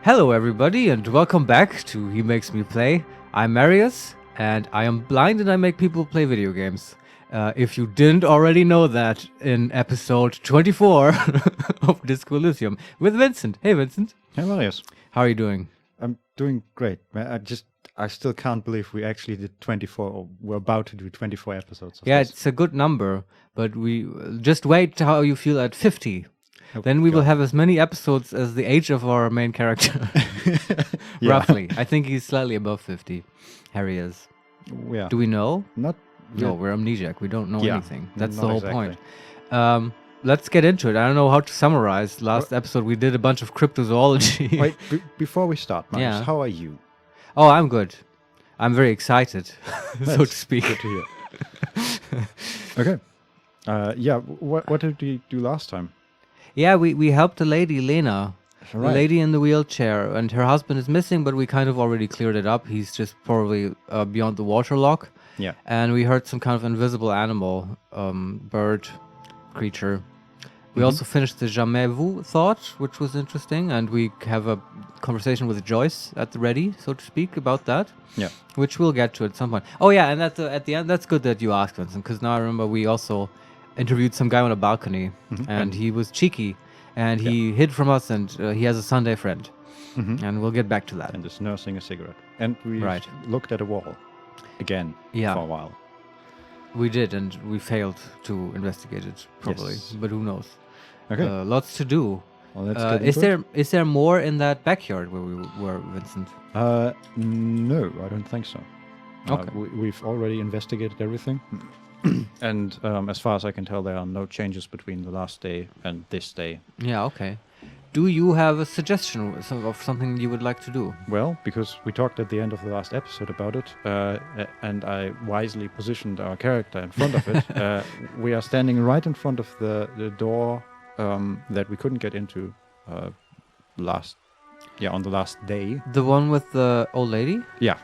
Hello everybody and welcome back to He Makes Me Play. I'm Marius and I am blind and I make people play video games. If you didn't already know that in episode 24 of Disco Elysium with Vincent. Hey Vincent. Hey Marius. How are you doing? I'm doing great. I still can't believe we actually did 24, or we're about to do 24 episodes of this. It's a good number, but we just wait how you feel at 50. Then we will have as many episodes as the age of our main character. Roughly. I think he's slightly above 50. Harry is. Yeah. Do we know? Not. No, we're amnesiac. We don't know anything. That's the not whole exactly. point. Let's get into it. I don't know how to summarize. Last episode we did a bunch of cryptozoology. Wait, before we start, Marius, Yeah. how are you? Oh, I'm good. I'm very excited, so to That's speak. Good to hear. Okay. What did we do last time? Yeah, we helped a lady, Lena. Right. The lady in the wheelchair, and her husband is missing, but we kind of already cleared it up. He's just probably beyond the waterlock. Yeah. And we heard some kind of invisible animal, bird, creature. We also finished the Jamais Vu thought, which was interesting, and we have a conversation with Joyce at the ready, so to speak, about that. Yeah. Which we'll get to at some point. Oh yeah, and at the end, that's good that you asked, Vincent, because now I remember we also interviewed some guy on a balcony, and he was cheeky, and he hid from us, and he has a Sunday friend, and we'll get back to that. And is nursing a cigarette. And we Right. looked at a wall again Yeah. for a while. We did, and we failed to investigate it properly, Yes. but who knows? Okay. Lots to do. Well, let's get into it. Is there more in that backyard where we were, Vincent? No, I don't think so. Okay. We've already investigated everything. And as far as I can tell, there are no changes between the last day and this day. Yeah, okay. Do you have a suggestion of something you would like to do? Well, because we talked at the end of the last episode about it, and I wisely positioned our character in front of it, we are standing right in front of the door that we couldn't get into on the last day. The one with the old lady? Yeah.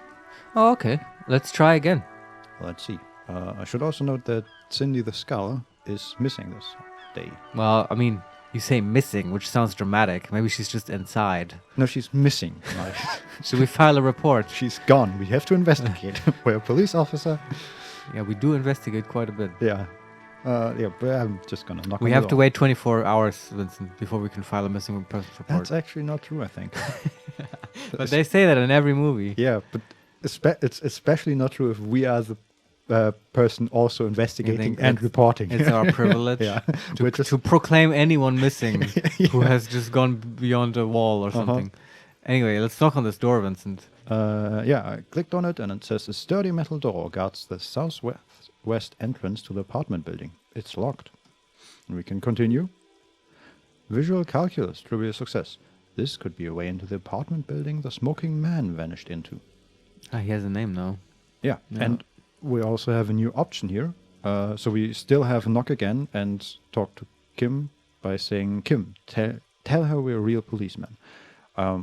Oh, okay. Let's try again. Let's see. I should also note that Cindy the Skull is missing this day. Well, I mean, you say missing, which sounds dramatic. Maybe she's just inside. No, she's missing. Like, Should we file a report? she's gone. We have to investigate. We're a police officer. Yeah, we do investigate quite a bit. Yeah. But I'm just gonna knock on We the have to door. wait 24 hours, Vincent, before we can file a missing person report. That's actually not true, I think. But they say that in every movie. Yeah, but it's especially not true if we are the person also investigating and reporting. It's our privilege Yeah. to proclaim anyone missing who has just gone beyond a wall or something. Anyway, let's knock on this door, Vincent. I clicked on it and it says a sturdy metal door guards the southwest entrance to the apartment building. It's locked. We can continue. Visual calculus, trivia success. This could be a way into the apartment building the smoking man vanished into. He has a name now. Yeah, and we also have a new option here. So we still have knock again and talk to Kim by saying, Kim, tell her we're real policemen,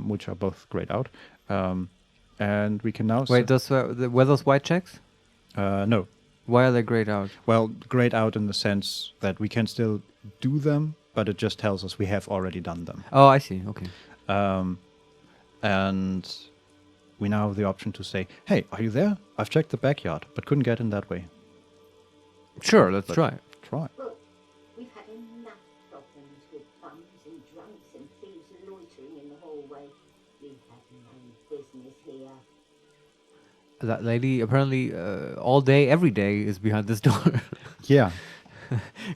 which are both grayed out. And we can now... Wait, were those white checks? No. Why are they grayed out? Well, grayed out in the sense that we can still do them, but it just tells us we have already done them. Oh, I see. Okay. And we now have the option to say, hey, are you there? I've checked the backyard, but couldn't get in that way. Sure, let's try. Try. Look, we've had enough problems with bums and drunks and thieves loitering in the hallway. We have no business here. That lady apparently all day, every day is behind this door. Yeah.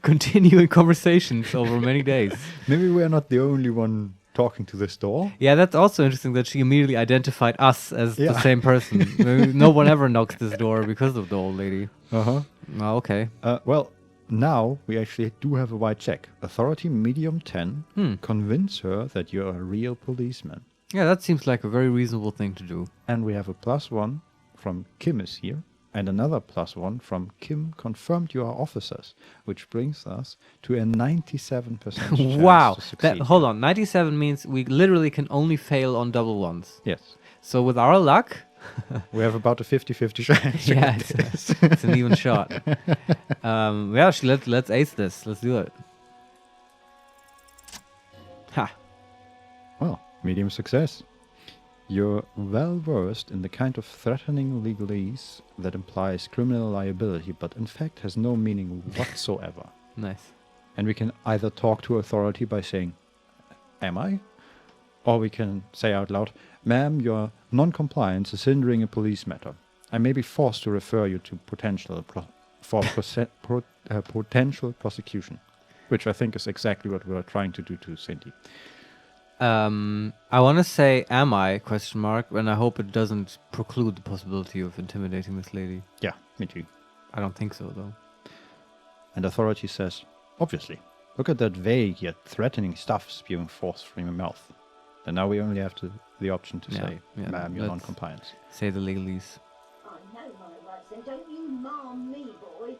Continuing conversations over many days. Maybe we're not the only one talking to this door. Yeah, that's also interesting that she immediately identified us as the Yeah. same person. Maybe no one ever knocks this door because of the old lady. Uh-huh. Oh, okay. Well, now we actually do have a white check. Authority medium 10. Convince her that you're a real policeman. Yeah, that seems like a very reasonable thing to do. And we have a +1 from Kim is here. And another +1 from Kim confirmed you are officers, which brings us to a 97% chance Wow. to succeed. Hold on. 97 means we literally can only fail on double ones. Yes. So with our luck, We have about a 50-50 chance. to yeah, get it's an even shot. Let's ace this. Let's do it. Ha. Well, Medium success. You're well versed in the kind of threatening legalese that implies criminal liability, but in fact has no meaning whatsoever. Nice. And we can either talk to authority by saying, am I? Or we can say out loud, ma'am, your non-compliance is hindering a police matter. I may be forced to refer you to potential prosecution. Which I think is exactly what we're trying to do to Cindy. I want to say, am I, question mark, and I hope it doesn't preclude the possibility of intimidating this lady. Yeah, me too. I don't think so, though. And authority says, obviously, look at that vague yet threatening stuff spewing forth from your mouth. And now we only have the option to say, ma'am, you're let's non-compliant. Say the legalese. I know my rights, and don't you ma'am me, boy.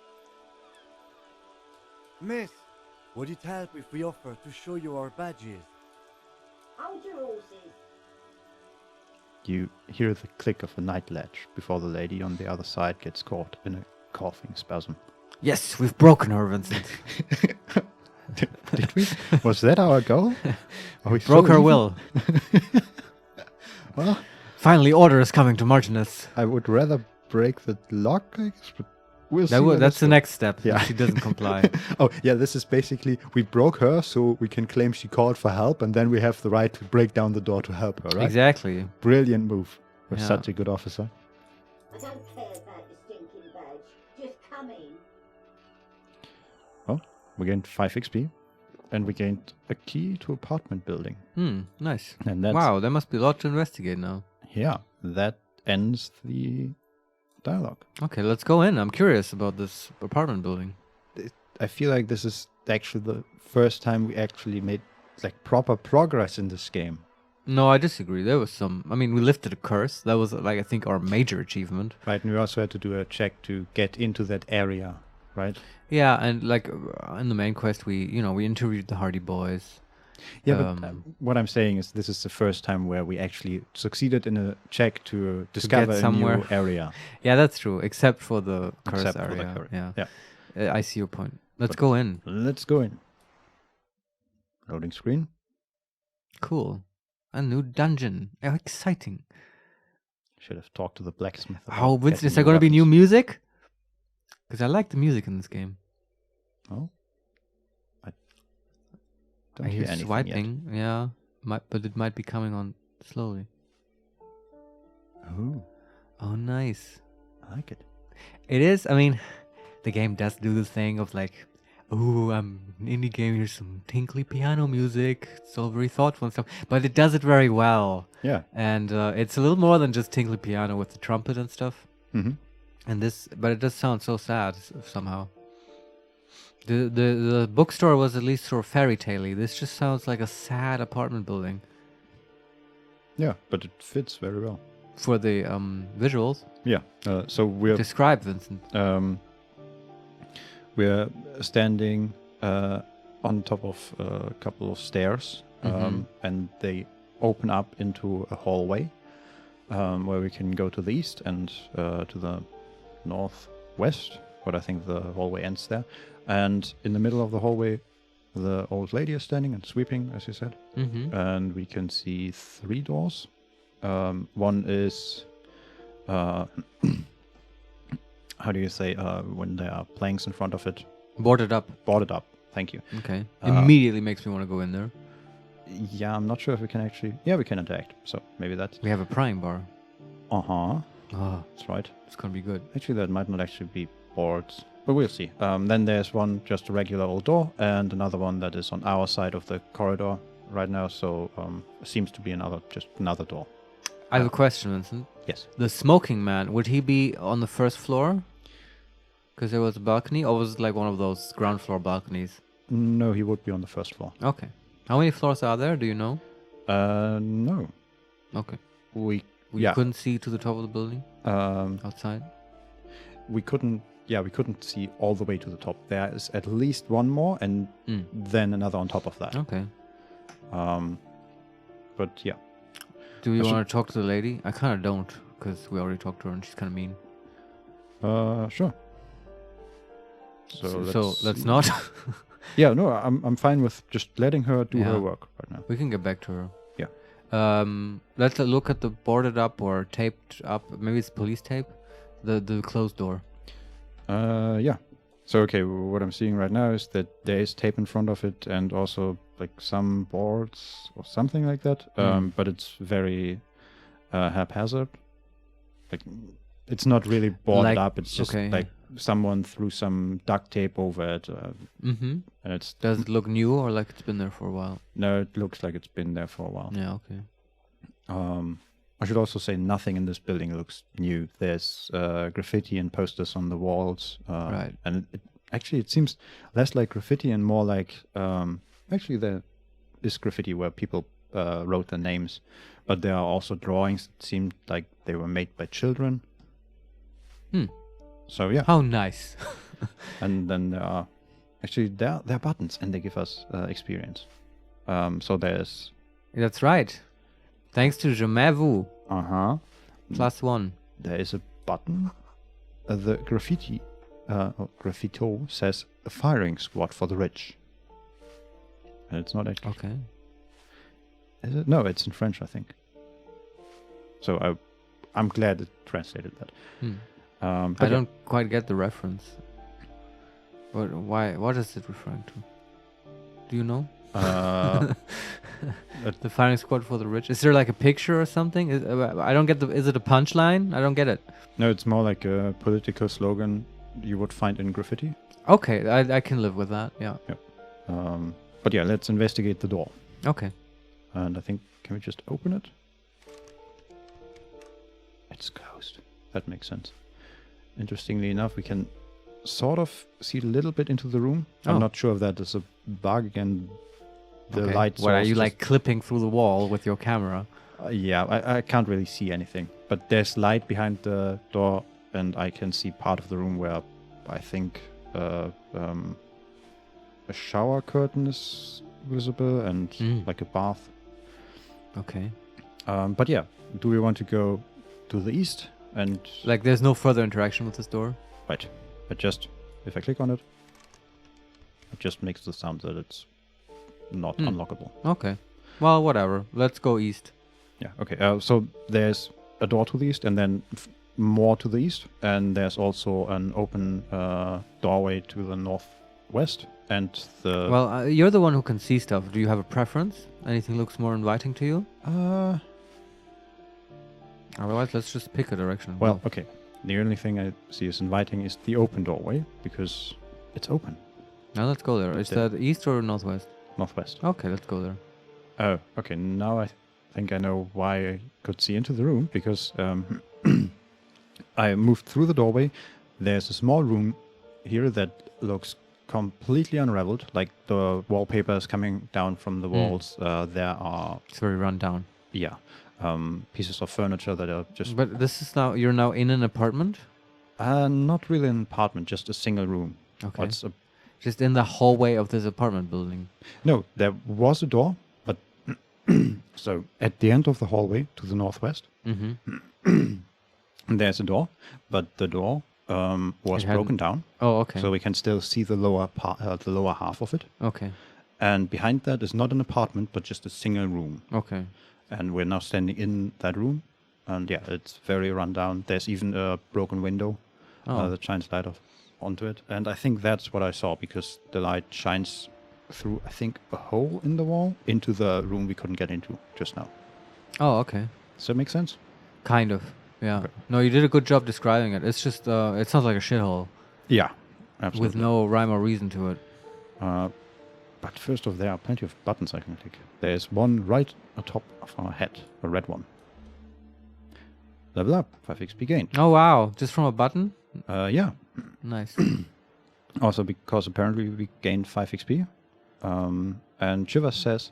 Miss, would it help if we offer to show you our badges? Hold your horses. You hear the click of a night latch before the lady on the other side gets caught in a coughing spasm. Yes, we've broken her, Vincent. Did we? Was that our goal? Are we Broke so her evil? will. Well, Finally, order is coming to Martinez. I would rather break the lock, I guess, but we'll see. where That's this the goes. next step. Yeah. If she doesn't comply. Oh, yeah, this is basically, we broke her so we can claim she called for help, and then we have the right to break down the door to help her, right? Exactly. Brilliant move. We're Yeah. such a good officer. I don't care about the stinking badge. Just come in. Well, we gained 5 XP, and we gained a key to apartment building. Nice. And that's, Wow, there must be a lot to investigate now. yeah, that ends the dialogue. Okay, let's go in. I'm curious about this apartment building. I feel like this is actually the first time we actually made like proper progress in this game. No, I disagree. There was some. I mean, we lifted a curse. That was, like, I think, our major achievement. Right, and we also had to do a check to get into that area, right? Yeah, and like in the main quest, we interviewed the Hardy Boys. Yeah, but what I'm saying is this is the first time where we actually succeeded in a check to discover a somewhere. new area. Yeah, that's true. Except for the curse Except for the area. curse, Yeah. I see your point. Let's But- go in. Let's go in. Loading screen. Cool. A new dungeon. How exciting. Should have talked to the blacksmith. about Oh, Vincent, getting is there going to be new weapons. music? Because I like the music in this game. Oh, I I don't hear hear anything swiping. Yeah, but it might be coming on slowly. yet. Oh, Oh, nice. I like it. It is. I mean, the game does do the thing of like, oh, I'm an indie game. Here's some tinkly piano music. It's all very thoughtful and stuff. But it does it very well. Yeah. And it's a little more than just tinkly piano with the trumpet and stuff. Mm-hmm. And this, but it does sound so sad somehow. The bookstore was at least sort of fairy tale-y. This just sounds like a sad apartment building Yeah, but it fits very well. for the visuals. Yeah. So we're Describe, Vincent. we're standing on top of a couple of stairs, and they open up into a hallway where we can go to the east and to the northwest, but I think the hallway ends there. And in the middle of the hallway, the old lady is standing and sweeping, as you said. Mm-hmm. And we can see 3 doors. One is, how do you say, when there are planks in front of it? Boarded up. Boarded up. Thank you. Okay. Immediately makes me want to go in there. Yeah, I'm not sure if we can actually... Yeah, we can interact. So maybe that's... We have a prying bar. Uh-huh. Oh, That's right. it's gonna be good. Actually, that might not actually be boards. But we'll see. Then there's one, just a regular old door, and another one that is on our side of the corridor right now. So seems to be just another door. I have a question, Vincent. Yes. The smoking man, would he be on the first floor? Because there was a balcony, or was it like one of those ground floor balconies? No, he would be on the first floor. Okay. How many floors are there? Do you know? No. Okay. We You couldn't see to the top of the building outside? we couldn't see all the way to the top. There is at least one more, and then another on top of that. Okay. But yeah. Do you I want to talk to the lady? I kind of don't, because we already talked to her and she's kind of mean. Sure. So let's not. Yeah, no, I'm fine with just letting her do Yeah. her work right now. We can get back to her. Yeah. Let's look at the boarded up or taped up. Maybe it's police tape. The closed door. Yeah. So, okay, what I'm seeing right now is that there is tape in front of it and also like some boards or something like that. But it's very haphazard. Like, it's not really boarded up. It's just like someone threw some duct tape over it. Mm-hmm. And it's Does it look new or like it's been there for a while? No, it looks like it's been there for a while. Yeah, okay. I should also say nothing in this building looks new. There's graffiti and posters on the walls. Right. And it seems less like graffiti and more like... actually, there is graffiti where people wrote their names. But there are also drawings that seemed like they were made by children. So, yeah. How nice. And then there are... Actually, there are buttons and they give us experience. So there's... That's right. Thanks to HeMakesMePlay. Uh-huh. +1. There is a button. The graffito says a firing squad for the rich. And it's not actually... Okay. Is it? No, it's in French, I think. So I'm glad it translated that. But I don't quite get the reference. But why? What is it referring to? Do you know? The firing squad for the rich. Is there like a picture or something? I don't get the. Is it a punchline? I don't get it. No, it's more like a political slogan you would find in graffiti. Okay, I can live with that. Yeah. But yeah, let's investigate the door. Okay. And I think, can we just open it? It's closed. That makes sense. Interestingly enough, we can sort of see a little bit into the room. I'm not sure if that is a bug and the light source. What, are you like clipping through the wall with your camera? Yeah, I can't really see anything. But there's light behind the door and I can see part of the room where I think a shower curtain is visible and like a bath. Okay. But yeah, do we want to go to the east? And like there's no further interaction with this door? Right. If I click on it, it just makes the sound that it's not unlockable. Okay. Well, whatever. Let's go east. Yeah, okay. So there's a door to the east and then more to the east. And there's also an open doorway to the northwest. And the... Well, you're the one who can see stuff. Do you have a preference? Anything looks more inviting to you? Otherwise, let's just pick a direction. Well, okay. The only thing I see as inviting is the open doorway, because it's open. Now let's go there. Is that east or northwest? Northwest. Okay, let's go there. Oh, okay. Now I think I know why I could see into the room, because I moved through the doorway. There's a small room here that looks completely unraveled, like the wallpaper is coming down from the walls. There are... It's very run down. Yeah. Pieces of furniture that are just... But this is now... You're now in an apartment? Not really an apartment, just a single room. Okay. Just in the hallway of this apartment building? No, there was a door, but... So, at the end of the hallway to the northwest, there's a door, but the door was broken down. Oh, okay. So we can still see the lower part, the lower half of it. Okay. And behind that is not an apartment, but just a single room. Okay. And we're now standing in that room. And yeah, it's very run down. There's even a broken window that shines light onto it. And I think that's what I saw, because the light shines through, I think, a hole in the wall into the room we couldn't get into just now. Oh, okay. Does that make sense? Kind of, yeah. Okay. No, you did a good job describing it. It's just, it sounds like a shithole. Yeah, absolutely. With no rhyme or reason to it. But first off, there are plenty of buttons I can click. There's one right atop of our head, a red one. Level up, 5 XP gained. Oh wow, just from a button? Yeah. Nice. Also because apparently we gained 5 XP. And Shiva says,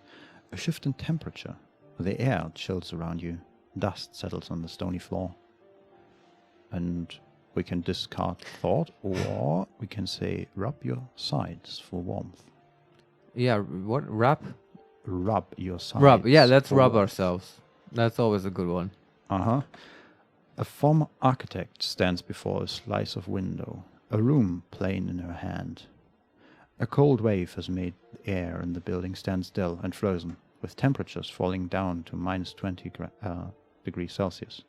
a shift in temperature. The air chills around you. Dust settles on the stony floor. And we can discard thought, or we can say, rub your sides for warmth. Yeah, what? Rub? Rub your sides. Rub, yeah, let's rub ourselves. That's always a good one. Uh-huh. A former architect stands before a slice of window, a room plane in her hand. A cold wave has made the air in the building stand still and frozen, with temperatures falling down to minus 20 degrees Celsius.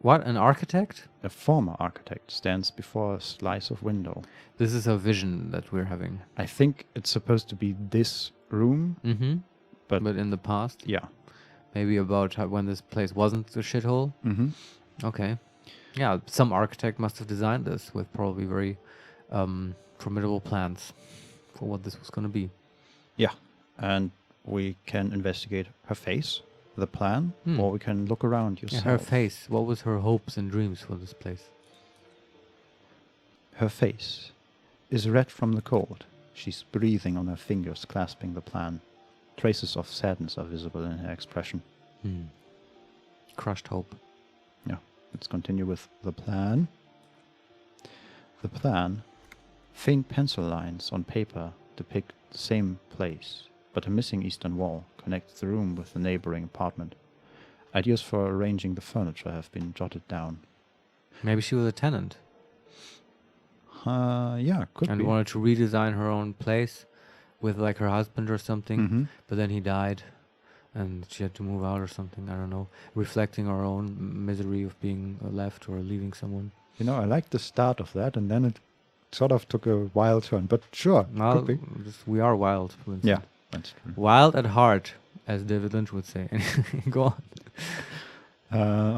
What, an architect? A former architect stands before a slice of window. This is a vision that we're having. I think it's supposed to be this room, Mm-hmm. but But in the past, yeah. maybe about when this place wasn't a shithole. Mm-hmm. Okay. Yeah, some architect must have designed this with probably very formidable plans for what this was going to be. Yeah, and we can investigate her face, the plan, or we can look around Yeah, yourself. her face. What was her hopes and dreams for this place? Her face is red from the cold. She's breathing on her fingers, clasping the plan. Traces of sadness are visible in her expression. Crushed hope. Yeah, let's continue with the plan. The plan, faint pencil lines on paper depict the same place, but a missing eastern wall connects the room with the neighboring apartment. Ideas for arranging the furniture have been jotted down. Maybe she was a tenant Yeah, could and be. wanted to redesign her own place with like her husband or something, Mhm. but then he died and she had to move out or something. I don't know. Reflecting our own misery of being left or leaving someone. You know, I like the start of that, and then it sort of took a wild turn. But sure, Well, could be. we are wild. For instance. Yeah, that's true. Wild at heart, as David Lynch would say. Go on.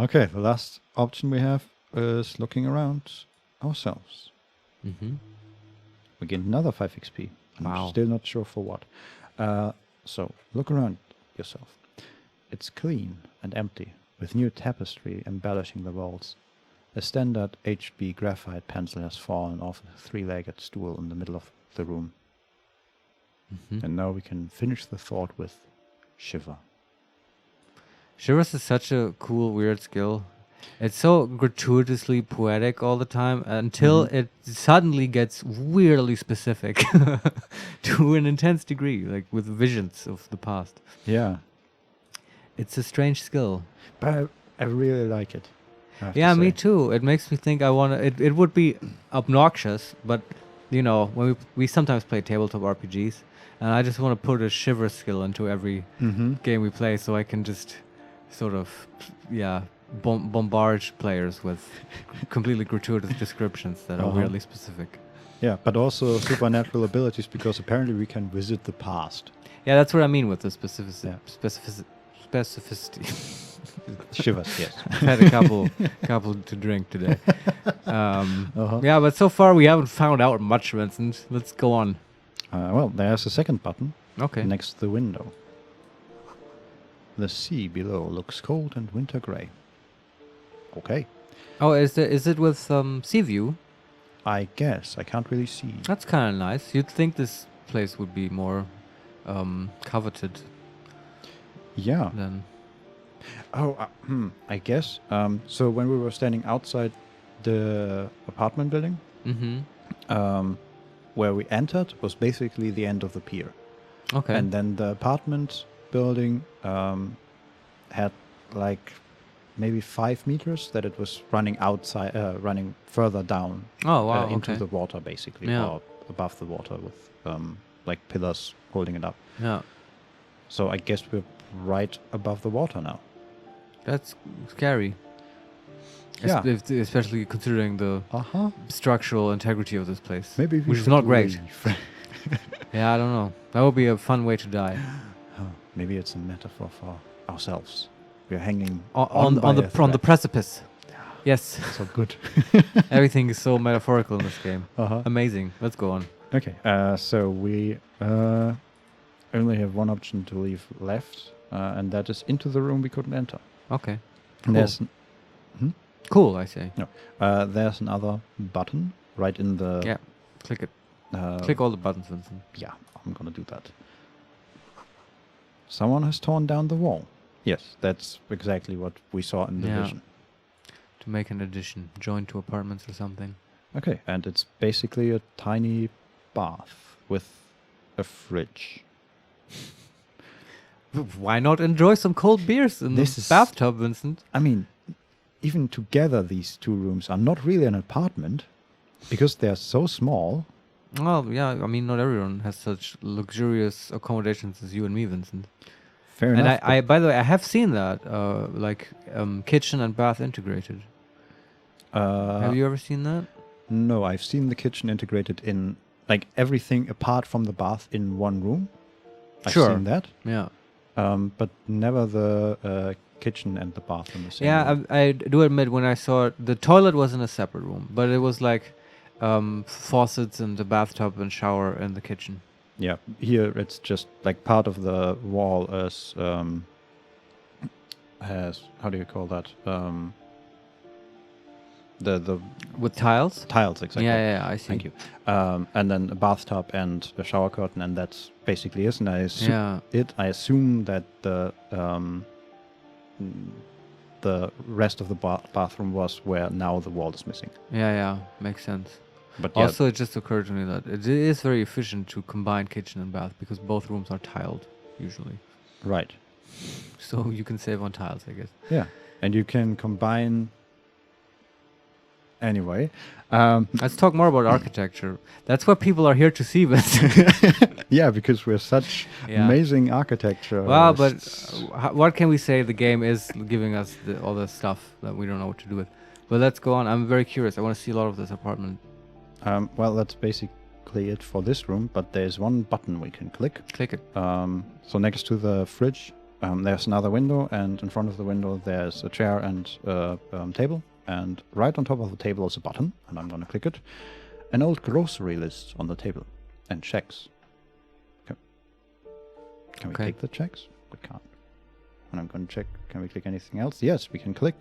Okay, the last option we have is looking around ourselves. Mm-hmm. We get another 5 XP. I'm Wow. still not sure for what. So, look around yourself. It's clean and empty, with new tapestry embellishing the walls. A standard HB graphite pencil has fallen off a 3-legged stool in the middle of the room. Mm-hmm. And now we can finish the thought with shiver. Shivers is such a cool, weird skill. It's so gratuitously poetic all the time until it suddenly gets weirdly specific to an intense degree, like with visions of the past. Yeah, It's a strange skill. but I really like it. I have to Yeah, me say. too. It makes me think I want to... It would be obnoxious, but, you know, when we sometimes play tabletop RPGs, and I just want to put a shiver skill into every game we play so I can just sort of, bombard players with completely gratuitous descriptions that are weirdly specific. Yeah, but also supernatural abilities, because apparently we can visit the past. Yeah, that's what I mean with the specificity. Yeah. Specificity. Shivers, yes. I've had a couple to drink today. Yeah, but so far we haven't found out much, Vincent. Let's go on. Well, there's a second button Okay. next to the window. The sea below looks cold and winter grey. Okay, Oh, is it with sea view? I guess. I can't really see. That's kind of nice. You'd think this place would be more coveted Yeah. than... Oh, I guess. So when we were standing outside the apartment building, Mm-hmm. where we entered was basically the end of the pier. Okay. And then the apartment building had like maybe 5 meters that it was running outside, running further down Oh, wow. into Okay. the water, basically, Yeah. or above the water with like pillars holding it up. Yeah. So I guess we're right above the water now. That's scary. Yeah. Especially considering the Uh-huh. structural integrity of this place. Maybe we which is should not great. leave. Yeah, I don't know. That would be a fun way to die. Maybe it's a metaphor for ourselves. We're hanging On by a the thread. precipice. Yes. So good. Everything is so metaphorical in this game. Uh-huh. Amazing. Let's go on. Okay, so we only have one option to leave left, and that is into the room we couldn't enter. Okay. And there's Cool, I say. there's another button right in the Yeah. Click it. uh, Click all the buttons, Vincent. Yeah, I'm gonna do that. Someone has torn down the wall. Yes, that's exactly what we saw in the Yeah. vision. To make an addition. Join two apartments or something. Okay, and it's basically a tiny bath with a fridge. Why not enjoy some cold beers in This the is- bathtub, Vincent? I mean, even together, these two rooms are not really an apartment because they're so small. Well, yeah, I mean, not everyone has such luxurious accommodations as you and me, Vincent. Fair And enough. I, by the way, I have seen that, like kitchen and bath integrated. Have you ever seen that? No, I've seen the kitchen integrated in like everything apart from the bath in one room. Sure. I've seen that. Yeah. But never the kitchen and the bath in the same Yeah, room. I do admit when I saw it, the toilet was in a separate room, but it was like faucets and the bathtub and shower in the kitchen. Yeah, here it's just like part of the wall as how do you call that? The With tiles? tiles, exactly. Yeah, I see. Thank you. And then a bathtub and a shower curtain, and that's basically it. And I assume that the rest of the bathroom was where now the wall is missing. Yeah, makes sense. But yeah, Also, it just occurred to me that it is very efficient to combine kitchen and bath because both rooms are tiled, usually. right. So you can save on tiles, I guess. Yeah, and you can combine. Anyway, Let's talk more about architecture. That's what people are here to see, Vincent. yeah, because we're such Yeah. amazing architecture. Well, but what can we say? The game is giving us all the stuff that we don't know what to do with. But let's go on. I'm very curious. I want to see a lot of this apartment. well, that's basically it for this room. But there's one button we can click. Click it. So next to the fridge, there's another window, and in front of the window there's a chair and table. And right on top of the table is a button, and I'm gonna click it. An old grocery list on the table, and checks. Okay. Can we Okay. click the checks? We can't. And I'm gonna check. Can we click anything else? Yes, we can click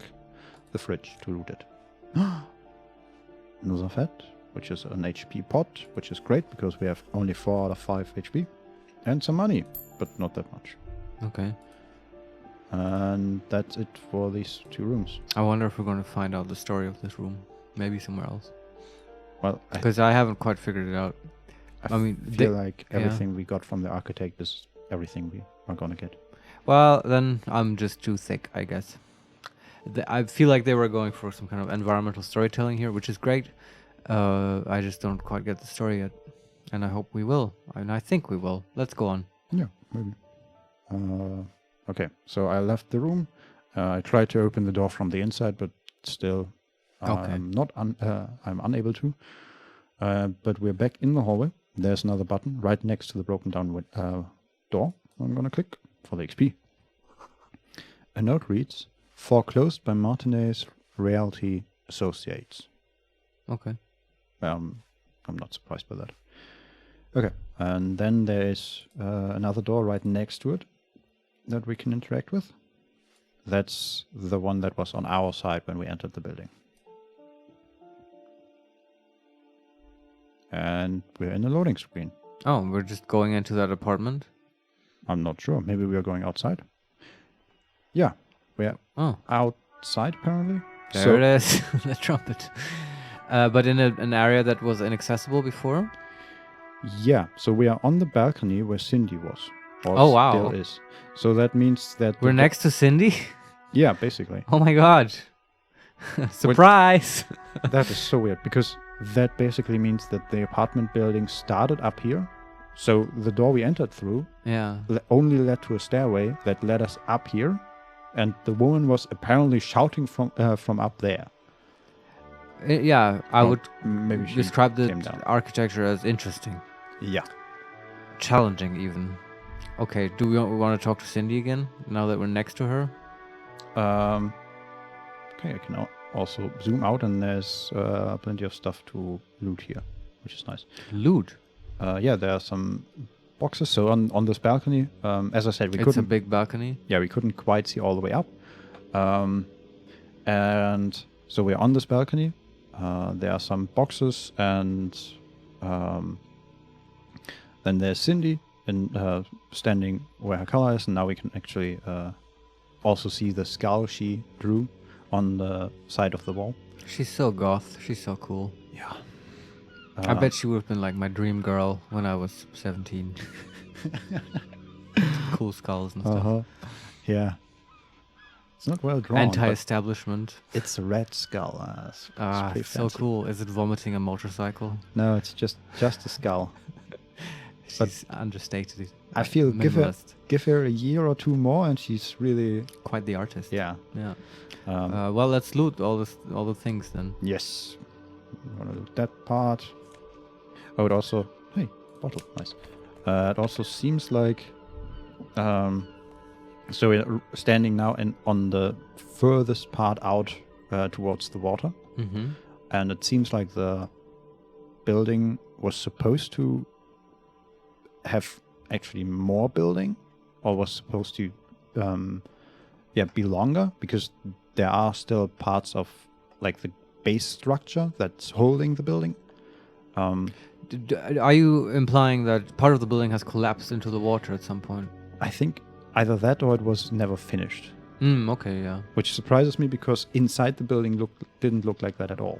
the fridge to loot it. Another fat, which is an HP pot, which is great because we have only 4 out of 5 HP, and some money, but not that much. Okay. And that's it for these 2 rooms. I wonder if we're going to find out the story of this room. Maybe somewhere else. Well, Because I haven't quite figured it out. I mean, feel like yeah. everything we got from the architect is everything we are gonna get. Well, then I'm just too thick, I guess. I feel like they were going for some kind of environmental storytelling here, which is great. I just don't quite get the story yet. And I hope we will. And I think we will. Let's go on. Yeah, maybe. Okay, so I left the room. I tried to open the door from the inside, but still, Okay. I'm unable to. But we're back in the hallway. There's another button right next to the broken down door. I'm gonna click for the XP. A note reads, "Foreclosed by Martinez Realty Associates." Okay. I'm not surprised by that. Okay, and then there is another door right next to it that we can interact with. That's the one that was on our side when we entered the building. And we're in a loading screen. Oh, we're just going into that apartment? I'm not sure. Maybe we are going outside. Yeah, we're Oh, outside apparently. there it is. The trumpet. But in an area that was inaccessible before? Yeah, so we are on the balcony where Cindy was. Or Oh, wow. still is. So that means that We're next to Cindy? Yeah, basically. Oh my god. Surprise! That is so weird because that basically means that the apartment building started up here. So the door we entered through Yeah. only led to a stairway that led us up here, and the woman was apparently shouting from up there. Yeah, I Well, would maybe she describe the came down. architecture as interesting. Yeah. Challenging, even. Okay, do we want to talk to Cindy again now that we're next to her? Okay, I can also zoom out, and there's plenty of stuff to loot here, which is nice. Loot. Yeah, there are some boxes. So on this balcony, as I said, It's a big balcony. we couldn't quite see all the way up. And so we're on this balcony. There are some boxes, and then there's Cindy standing where her color is, and now we can actually also see the skull she drew on the side of the wall. She's so goth. She's so cool. Yeah. I bet she would have been like my dream girl when I was 17. Cool skulls and stuff. Yeah. It's not well drawn. but Anti-establishment. it's a red skull. It's pretty So fancy. cool. Is it vomiting a motorcycle? No, it's just a skull. But She's understated. I feel minimalist. give her a year or two more, and she's really Quite the artist. yeah. Yeah. Um, Well, let's loot all the things then. Yes. I'm gonna do that part. Oh, it also... Hey, bottle. Nice. It also seems like... so we're standing now on the furthest part out towards the water. Mm-hmm. And it seems like the building was supposed to have actually more building. Or was supposed to be longer. Because there are still parts of like the base structure that's holding the building. Are you implying that part of the building has collapsed into the water at some point? I think either that or it was never finished, Okay, yeah. which surprises me because inside the building didn't look like that at all.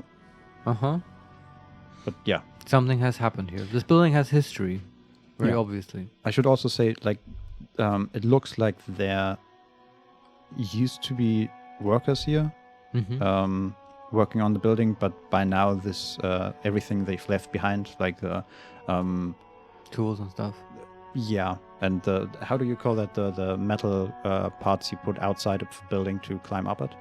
Uh-huh. But yeah, Something has happened here. This building has history, very Yeah. obviously. I should also say like it looks like there used to be workers here Mm-hmm. working on the building, but by now this everything they've left behind, like the Tools and stuff. yeah, and the how do you call that, the metal parts you put outside of the building to climb up it?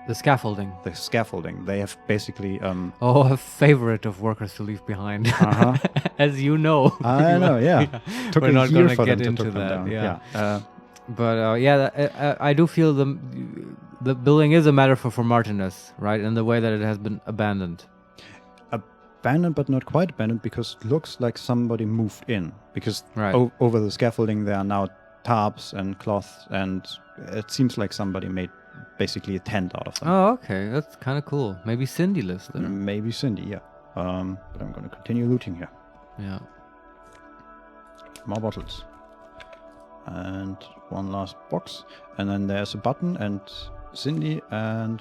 The scaffolding. The scaffolding. They have basically Oh, a favorite of workers to leave behind. Uh-huh. As you know. I know, yeah. Took We're a not year gonna for them get to into took them that, down. yeah. But I do feel the building is a metaphor for Martinez, right? In the way that it has been abandoned. Abandoned, but not quite abandoned, because it looks like somebody moved in. Because Right. over the scaffolding there are now tarps and cloth, and it seems like somebody made basically a tent out of them. Oh, okay. That's kind of cool. Maybe Cindy lives there. Maybe Cindy, yeah. But I'm going to continue looting here. Yeah. More bottles. And one last box. And then there's a button and Cindy and...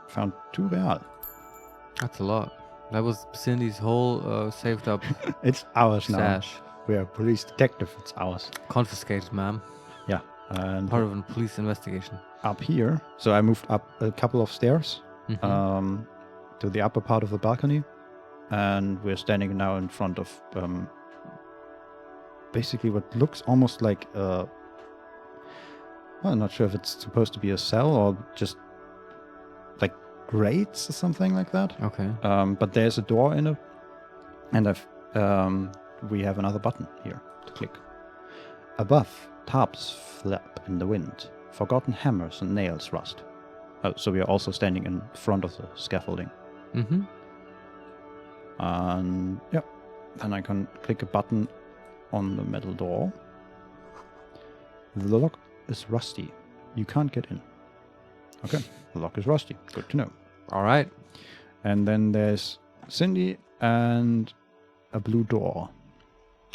found 2 real. That's a lot. That was Cindy's whole saved up It's ours now. stash. We are police detective. It's ours. Confiscated, ma'am. Yeah. And Part of a police investigation. up here... So I moved up a couple of stairs Mhm. to the upper part of the balcony. And we're standing now in front of... basically what looks almost like well, I'm not sure if it's supposed to be a cell or just like grates or something like that. Okay. But there's a door in it, and we have another button here to click. Above, tarps flap in the wind. Forgotten hammers and nails rust. Oh, so we are also standing in front of the scaffolding. Mm-hmm. And yeah, then I can click a button on the metal door. The lock is rusty. You can't get in. Okay, the lock is rusty. Good to know. All right. And then there's Cindy and a blue door.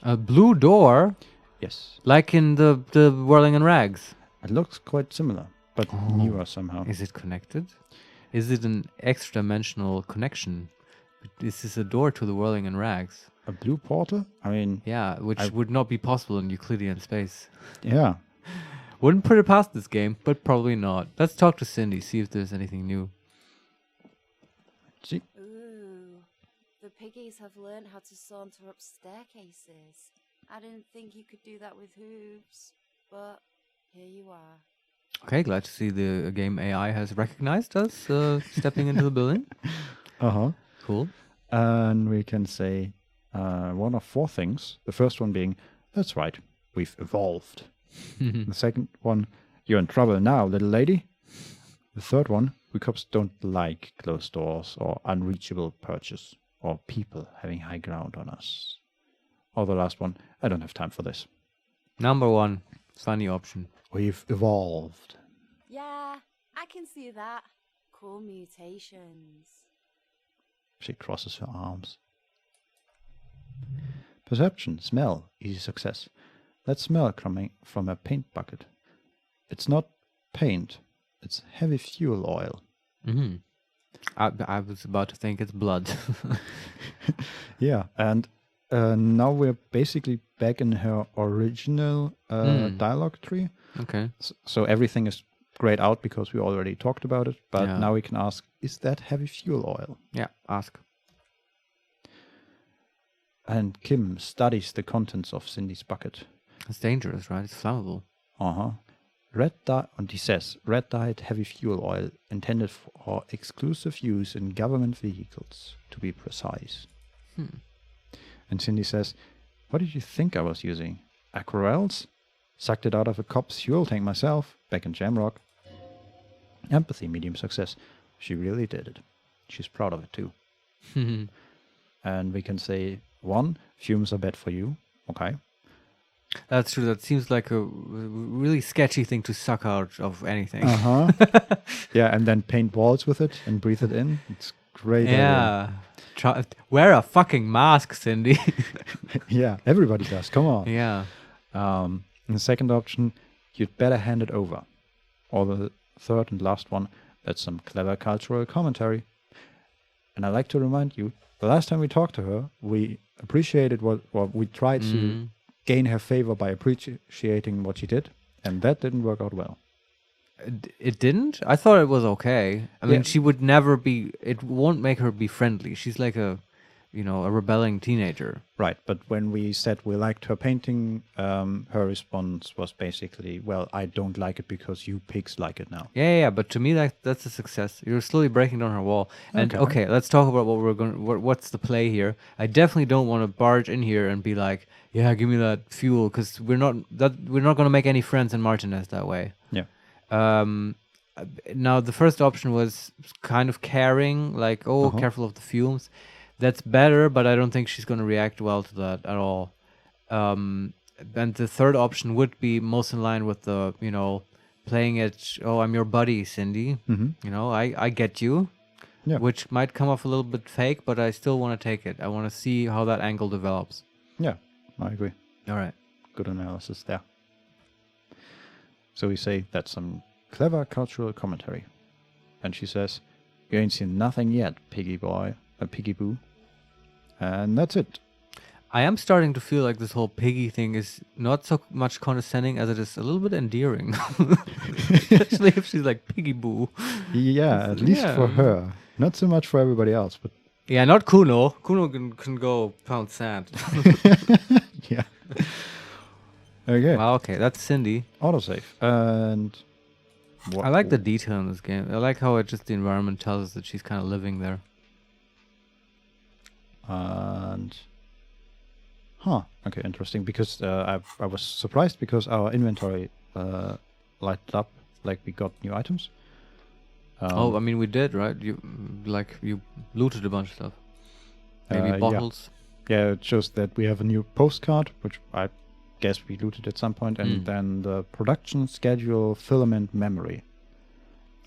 A blue door, Yes, like in the Whirling and Rags. it looks quite similar, but newer somehow. Is it connected? Is it an extra-dimensional connection? Is this a door to the Whirling and Rags? A blue portal? I mean, Yeah, which I- would not be possible in Euclidean space. yeah. Wouldn't put it past this game, but probably not. Let's talk to Cindy, see if there's anything new. See, Ooh, the piggies have learned how to saunter up staircases. I didn't think you could do that with hooves, but here you are. Okay, glad to see the game AI has recognized us stepping into the building. uh-huh. Cool. And we can say one of 4 things. The first one being, that's right, we've evolved. The second one, you're in trouble now, little lady. The third one, we cops don't like closed doors or unreachable perches or people having high ground on us. Or the last one, I don't have time for this. Number 1, funny option. We've evolved. Yeah, I can see that. Cool mutations. She crosses her arms. Perception, smell, easy success. That smell coming from a paint bucket. It's not paint, it's heavy fuel oil. Mm-hmm. I was about to think it's blood. Yeah, and now we're basically back in her original dialogue tree. Okay. So everything is grayed out because we already talked about it. But Yeah. now we can ask, is that heavy fuel oil? Yeah, ask. And Kim studies the contents of Cindy's bucket. It's dangerous, right? It's flammable. Uh-huh. And he says, red dyed heavy fuel oil intended for exclusive use in government vehicles, to be precise. And Cindy says, what did you think I was using? Aquarels? Sucked it out of a cop's fuel tank myself, back in Jamrock. Empathy, medium success. She really did it. She's proud of it too. And we can say, 1, fumes are bad for you. Okay. That's true. That seems like a really sketchy thing to suck out of anything. Uh-huh. Yeah, and then paint walls with it and breathe it in. It's great. Yeah. Wear a fucking mask, Cindy. Yeah, everybody does. Come on. Yeah. And the second option, you'd better hand it over. Or the third and last one, that's some clever cultural commentary. And I like to remind you, the last time we talked to her, we appreciated what we tried to gain her favor by appreciating what she did, and that didn't work out well. It didn't? I thought it was okay. I mean, Yeah. she would never be... It won't make her be friendly. She's like a rebelling teenager. Right, but when we said we liked her painting, her response was basically, well, I don't like it because you pigs like it now. Yeah, but to me that's a success. You're slowly breaking down her wall. And Okay. okay, let's talk about what's the play here. I definitely don't want to barge in here and be like, yeah, give me that fuel, because we're not going to make any friends in Martinez that way. Yeah. Now the first option was kind of caring, like, careful of the fumes. That's better, but I don't think she's going to react well to that at all. And the third option would be most in line with the, playing it, I'm your buddy, Cindy. I get you. Yeah. Which might come off a little bit fake, but I still want to take it. I want to see how that angle develops. Yeah, I agree. All right. Good analysis there. So we say that's some clever cultural commentary. And she says, you ain't seen nothing yet, piggy boy, piggy boo. And that's it. I am starting to feel like this whole piggy thing is not so much condescending as it is a little bit endearing. Especially if she's like piggy boo. Yeah, at least for Yeah. her. Not so much for everybody else, but Yeah, not Kuno. Kuno can go pound sand. yeah. Okay, Well, okay, that's Cindy. autosave. And I like the detail in this game. I like how the environment tells us that she's kind of living there. And okay, interesting, because I was surprised because our inventory lighted up like we got new items. I mean, we did, right? You looted a bunch of stuff. Maybe yeah. bottles. Yeah, it shows that we have a new postcard, which I guess we looted at some point, and then the production schedule filament memory.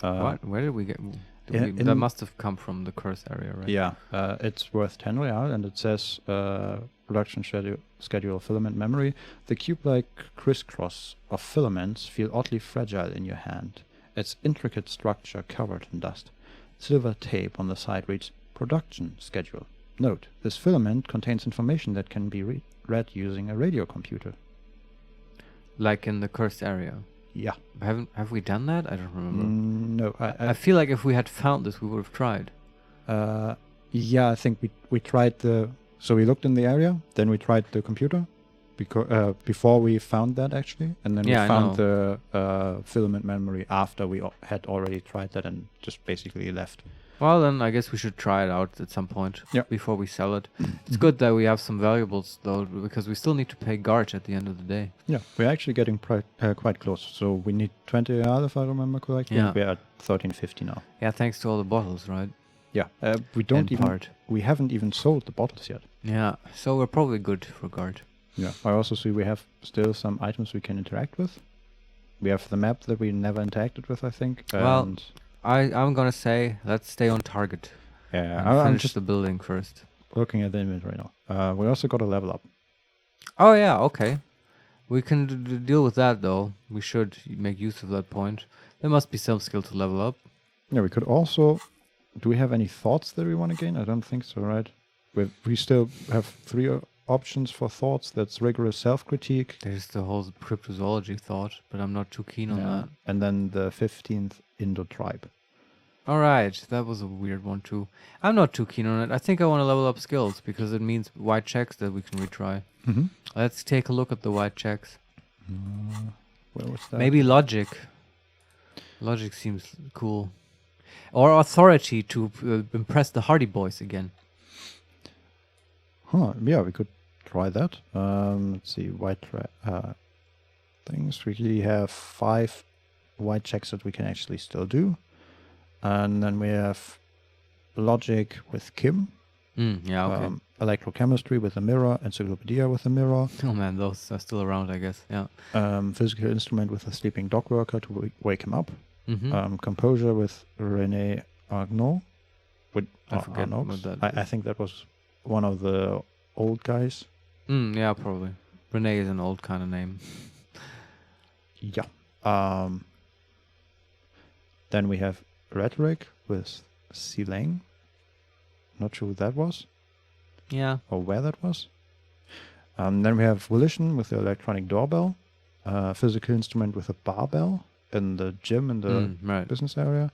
What? Where did we get? That must have come from the curse area, right? Yeah, it's worth 10 real, and it says production schedule filament memory. The cube-like crisscross of filaments feel oddly fragile in your hand. Its intricate structure covered in dust. Silver tape on the side reads production schedule. Note, this filament contains information that can be read using a radio computer. Like in the cursed area. Yeah. Have we done that? I don't remember. No, I feel like if we had found this, we would have tried. yeah, I think we tried so we looked in the area, then we tried the computer, because before we found that actually, and then Yeah, we I found the filament memory after we had already tried that and just basically left. Well, then I guess we should try it out at some point before we sell it. It's good that we have some valuables, though, because we still need to pay Garch at the end of the day. Yeah, we're actually getting quite close. So we need 20 real, if I remember correctly. Yeah. We're at 13.50 now. Yeah, thanks to all the bottles, right? Yeah, we haven't even sold the bottles yet. Yeah, so we're probably good for Garch. Yeah, I also see we have still some items we can interact with. We have the map that we never interacted with, I think. Well, And I'm gonna say let's stay on target. yeah, And I'm finish just the building first. looking at the inventory now. We also got a level up. Oh yeah, okay. We can deal with that though. We should make use of that point. There must be some skill to level up. Yeah, we could also... Do we have any thoughts that we want to gain? I don't think so, right? We still have 3 options for thoughts. That's rigorous self-critique. There's the whole cryptozoology thought, but I'm not too keen on that. And then the 15th, Indo tribe. All right, that was a weird one too. I'm not too keen on it. I think I want to level up skills because it means white checks that we can retry. Mm-hmm. Let's take a look at the white checks. Where was that? Maybe logic. Logic seems cool. Or authority to impress the Hardy Boys again. Huh, yeah, we could try that. Let's see, white things. We have 5 white checks that we can actually still do. And then we have logic with Kim. Yeah, okay. Electrochemistry with a mirror. Encyclopedia with a mirror. Oh man, those are still around, I guess. Yeah. Physical instrument with a sleeping dock worker to wake him up. Mm-hmm. Composure with René Arnaud. I forget what that I think that was one of the old guys. Yeah, probably. Renee is an old kind of name. Yeah. Then we have rhetoric with Silang. Not sure who that was Yeah. or where that was. Then we have volition with the electronic doorbell. Physical instrument with a barbell in the gym in the Right. business area.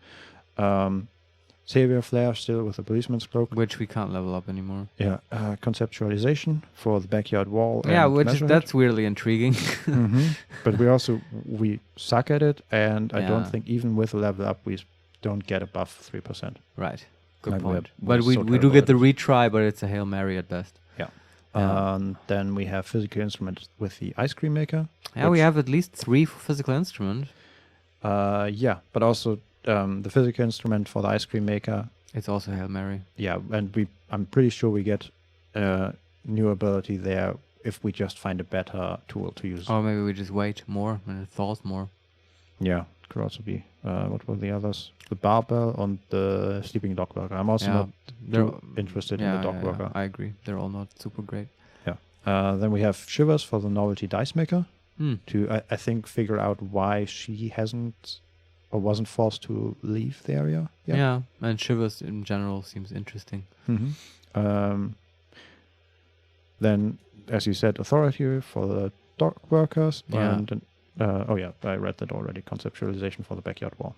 Savior flare still with a policeman's cloak. Which we can't level up anymore. Yeah. Conceptualization for the backyard wall. Yeah, and measure it. that's weirdly intriguing. But we suck at it, and I don't Yeah. think even with a level up we don't get above 3%. Right. Good Like, we're point. But so we do terrible get at the retry, but it's a Hail Mary at best. Yeah. Yeah. Then we have physical instrument with the ice cream maker. Yeah, we which- have at least 3 for physical instrument. Yeah, but also the physical instrument for the ice cream maker. It's also Hail Mary. Yeah, and I'm pretty sure we get new ability there if we just find a better tool to use. Or maybe we just wait more and it thaws more. Yeah, it could also be. What were the others? The barbell and the sleeping dog worker. I'm also not too interested in the dog worker. I agree. They're all not super great. Yeah. Then we have Shivers for the novelty dice maker to, I think, figure out why she hasn't or wasn't forced to leave the area. Yeah, and Shivers in general seems interesting. Mm-hmm. Then, as you said, authority for the dog workers. Yeah. And I read that already. Conceptualization for the backyard wall.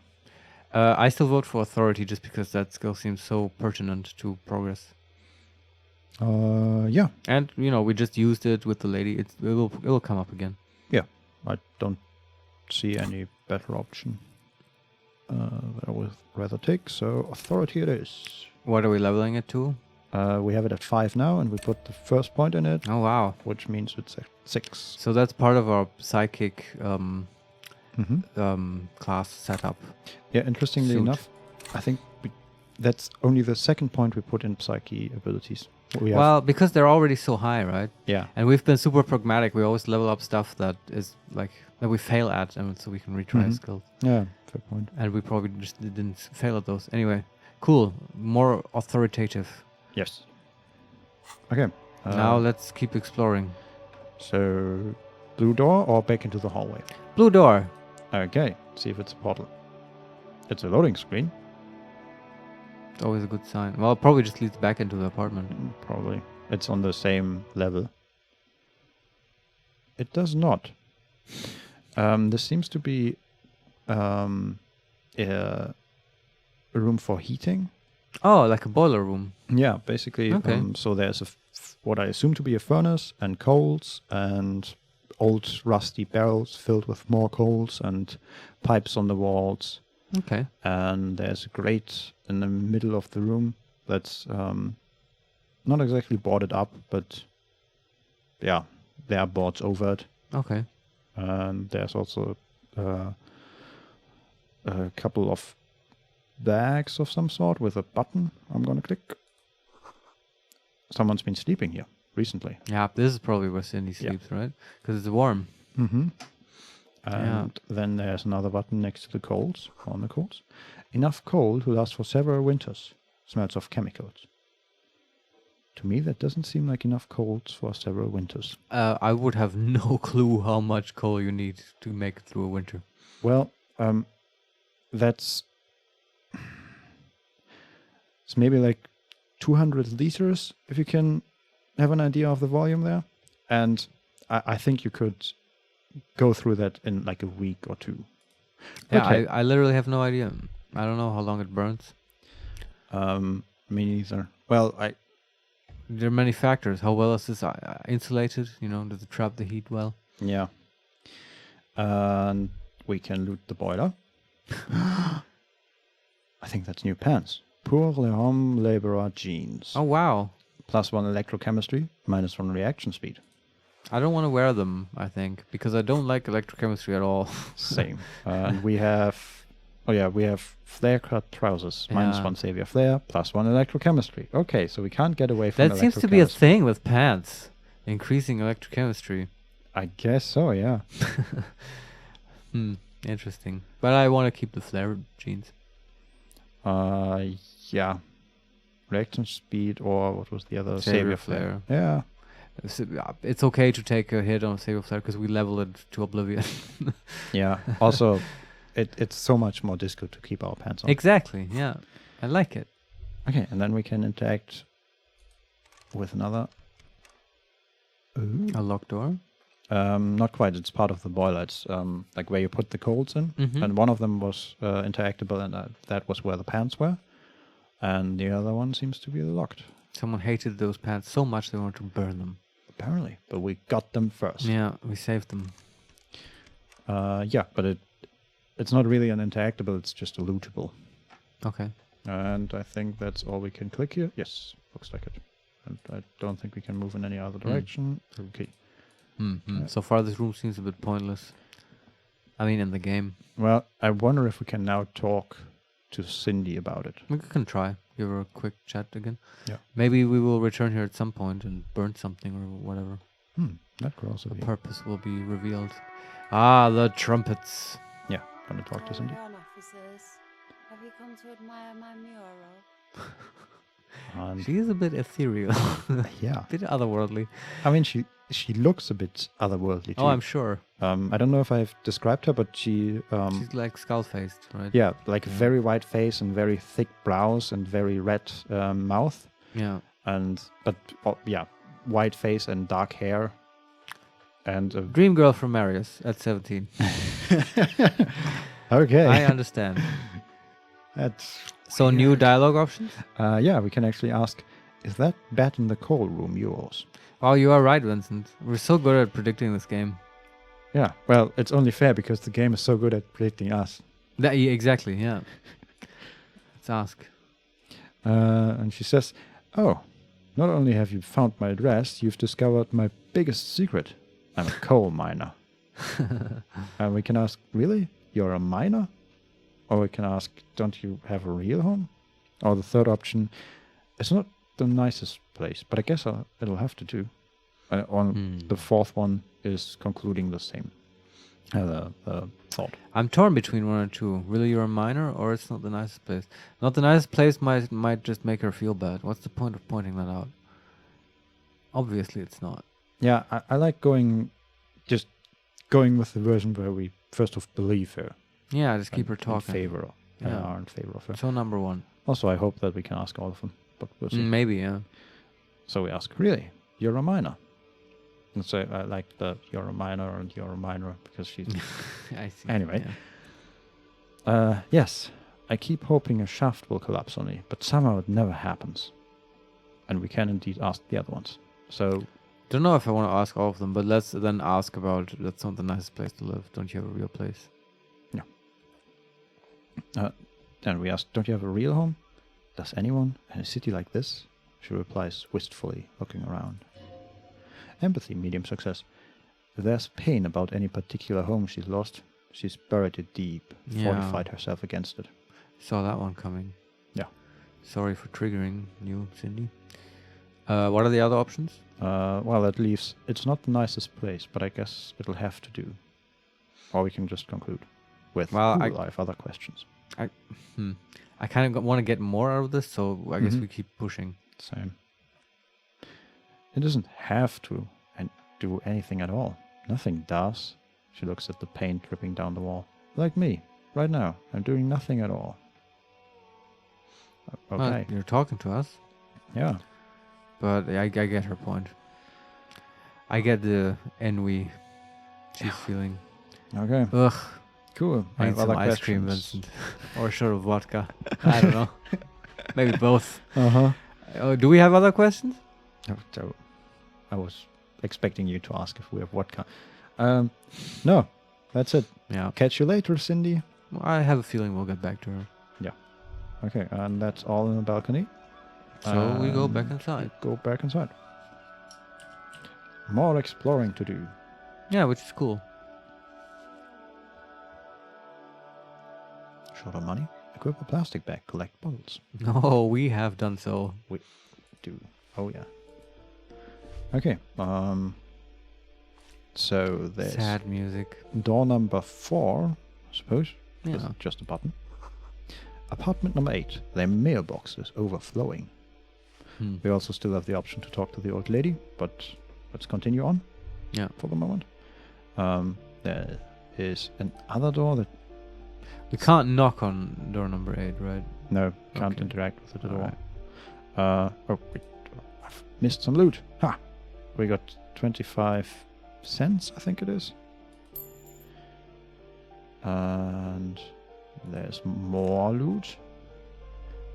I still vote for authority just because that skill seems so pertinent to progress. Yeah. And we just used it with the lady. It will come up again. Yeah. I don't see any better option. I would rather take, so authority it is. What are we leveling it to? We have it at 5 now, and we put the first point in it, Oh wow! which means it's at 6. So that's part of our psychic Mm-hmm. class setup. Yeah, interestingly Suit. enough, I think that's only the second point we put in psyche abilities. We have, Well, because they're already so high, right? yeah. And we've been super pragmatic. We always level up stuff that is like that we fail at, and so we can retry Mhm. skills. Yeah, fair point. And we probably just didn't fail at those. Anyway, cool. More authoritative. Yes. Okay. Now let's keep exploring. So, blue door or back into the hallway? Blue door. Okay, see if it's a portal. It's a loading screen. It's always a good sign. Well, it probably just leads back into the apartment. Probably. It's on the same level. It does not. This seems to be a room for heating. Oh, like a boiler room. Yeah, basically. Okay. So there's what I assume to be a furnace and coals and old rusty barrels filled with more coals and pipes on the walls. Okay. And there's a grate in the middle of the room that's not exactly boarded up, but yeah, there are boards over it. Okay. And there's also a couple of bags of some sort with a button I'm gonna click. Someone's been sleeping here recently. Yeah, this is probably where Cindy Yeah. sleeps, right? Because it's warm. Mm-hmm. Yeah. And then there's another button next to the coals, on the coals. Enough coal to last for several winters. Smells of chemicals. To me, that doesn't seem like enough coals for several winters. I would have no clue how much coal you need to make it through a winter. Well, that's... It's maybe like 200 liters if you can have an idea of the volume there, and I think you could go through that in like a week or two. Yeah, Okay. I literally have no idea. I don't know how long it burns. Me neither. Well, There are many factors. How well is this insulated? Does it trap the heat well? yeah. And we can loot the boiler. I think that's new pants. Pour le homme laborer jeans. Oh, wow. +1 electrochemistry, -1 reaction speed. I don't want to wear them, I think, because I don't like electrochemistry at all. Same. And we have flare cut trousers, Yeah. -1 savior flare, +1 electrochemistry. Okay, so we can't get away from That seems to be a electrochemistry. thing with pants, increasing electrochemistry. I guess so, yeah. Interesting. But I want to keep the flare jeans. Yeah. Reaction speed, or what was the other? Savior flare. Yeah. It's okay to take a hit on savior flare because we level it to oblivion. Yeah. Also, it's so much more disco to keep our pants on. Exactly, yeah. I like it. Okay, and then we can interact with another. Ooh. A locked door. Not quite. It's part of the boiler. It's like where you put the coals in, Mhm. and one of them was interactable, and that was where the pants were, and the other one seems to be locked. Someone hated those pants so much they wanted to burn them. Apparently, but we got them first. Yeah, we saved them. Yeah, but it's not really an interactable. It's just a lootable, Okay. and I think that's all we can click here. Yes, looks like it. And I don't think we can move in any other direction. Okay. So far, this room seems a bit pointless. I mean, in the game. Well, I wonder if we can now talk to Cindy about it. We can try. Give her a quick chat again. Yeah. Maybe we will return here at some point and burn something or whatever. That could also The be. purpose will be revealed. Ah, the trumpets. Yeah, gonna talk to Cindy. Carry on, officers. Have you come to admire my mural? And She is a bit ethereal. yeah, A bit otherworldly. I mean, she looks a bit otherworldly too. Oh, I'm sure. I don't know if I've described her, but she She's like skull-faced, right? yeah, like very white face and very thick brows and very red mouth, Yeah. and white face and dark hair, and Dream girl from Marius at 17. okay, I understand. that's So new dialogue options? yeah, we can actually ask, is that bat in the coal room yours? Oh, you are right, Vincent. We're so good at predicting this game. Yeah, well, it's only fair because the game is so good at predicting us. Exactly, yeah. Let's ask. And she says, oh, not only have you found my address, you've discovered my biggest secret. I'm a coal miner. And we can ask, really? You're a miner? Or we can ask, don't you have a real home? Or the third option, it's not the nicest place, but I guess it'll have to do. The fourth one is concluding the same thought. I'm torn between 1 and 2. Really, you're a miner, or it's not the nicest place? Not the nicest place might just make her feel bad. What's the point of pointing that out? Obviously, it's not. Yeah, I like going with the version where we first off believe her. Yeah, just keep her In talking. favor of, Yeah. are in favor of her. So number 1. Also, I hope that we can ask all of them, but we'll see. Maybe, yeah. So we ask, really, you're a miner? And so I like the you're a miner and you're a miner because she's... I see. Anyway. yeah. Yes, I keep hoping a shaft will collapse on me, but somehow it never happens. And we can indeed ask the other ones. So, Don't know if I want to ask all of them, but let's then ask about that's not the nicest place to live. Don't you have a real place? then we ask, don't you have a real home? Does anyone in a city like this? She replies wistfully, looking around. Empathy, medium success. If there's pain about any particular home she's lost, she's buried it deep, Yeah. fortified herself against it. Saw that one coming. Yeah. Sorry for triggering you, Cindy. What are the other options? Well, that leaves, it's not the nicest place, but I guess it'll have to do. Or we can just conclude with, Well, I have other questions. I kind of want to get more out of this, so I guess Mhm. we keep pushing. Same. It doesn't have to do anything at all. Nothing does. She looks at the paint dripping down the wall. Like me, right now. I'm doing nothing at all. Well, Okay, you're talking to us. yeah. But I get her point. I get the ennui she's feeling. Okay, Ugh. cool. I need some ice cream, Vincent. Or a shot of vodka. I don't know. Maybe both. Uh-huh. Do we have other questions? So, I was expecting you to ask if we have vodka. No, that's it. Yeah. Catch you later, Cindy. Well, I have a feeling we'll get back to her. Okay, and that's all in the balcony. So we go back And inside. Go back inside. More exploring to do. Yeah, which is cool. Short on money. Equip a plastic bag. Collect bottles. No, we have done so. Do. Oh yeah. Okay. So there's Sad music. door number 4, I suppose. Yeah. Is just a button. Apartment number 8. Their mailbox is overflowing. We also still have the option to talk to the old lady, but let's continue on. Yeah. For the moment. There is another door that We can't knock on door number 8, right? no can't Okay. interact with the door. Alright. Oh, wait, I've missed some loot. Ha! We got 25 cents, I think it is. And there's more loot.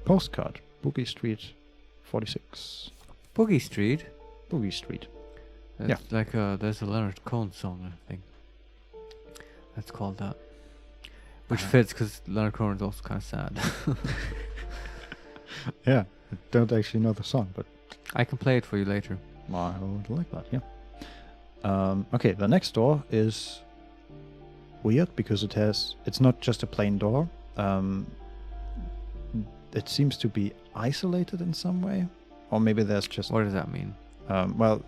Postcard. Boogie Street 46. Boogie Street. Boogie Street. That's like there's a Leonard Cohen song, I think. That's called that. Which fits because Leonard Cohen is also kind of sad. Yeah, I don't actually know the song, but I can play it for you later. I would like that, yeah. Okay, the next door is weird because it's not just a plain door. It seems to be isolated in some way. Or maybe there's just... What does that mean? Well,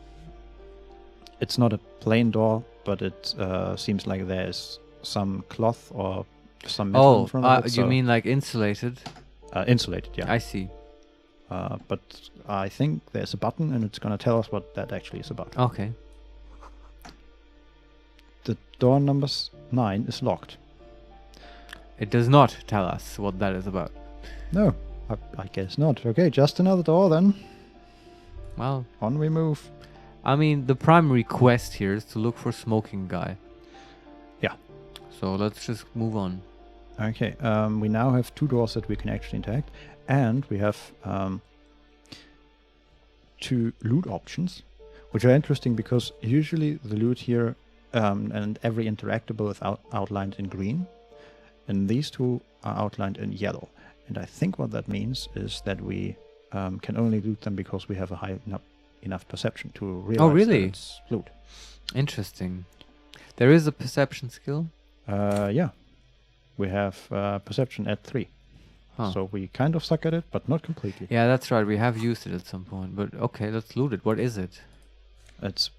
it's not a plain door, but it seems like there's some cloth or some metal in front of it. You mean like insulated? Insulated, yeah. I see. But I think there's a button and it's going to tell us what that actually is about. Okay. The door number 9 is locked. It does not tell us what that is about. No, I guess not. Okay, just another door then. Well, On we move. I mean, the primary quest here is to look for smoking guy. Yeah. So let's just move on. Okay, we now have 2 doors that we can actually interact. And we have 2 loot options, which are interesting because usually the loot here and every interactable is outlined in green. And these 2 are outlined in yellow. And I think what that means is that we can only loot them because we have a high enough perception to realize really? that it's loot. Interesting. There is a perception skill? Yeah. We have perception at 3. Huh. So we kind of suck at it, but not completely. Yeah, that's right. We have used it at some point. But okay, let's loot it. What is it? It's,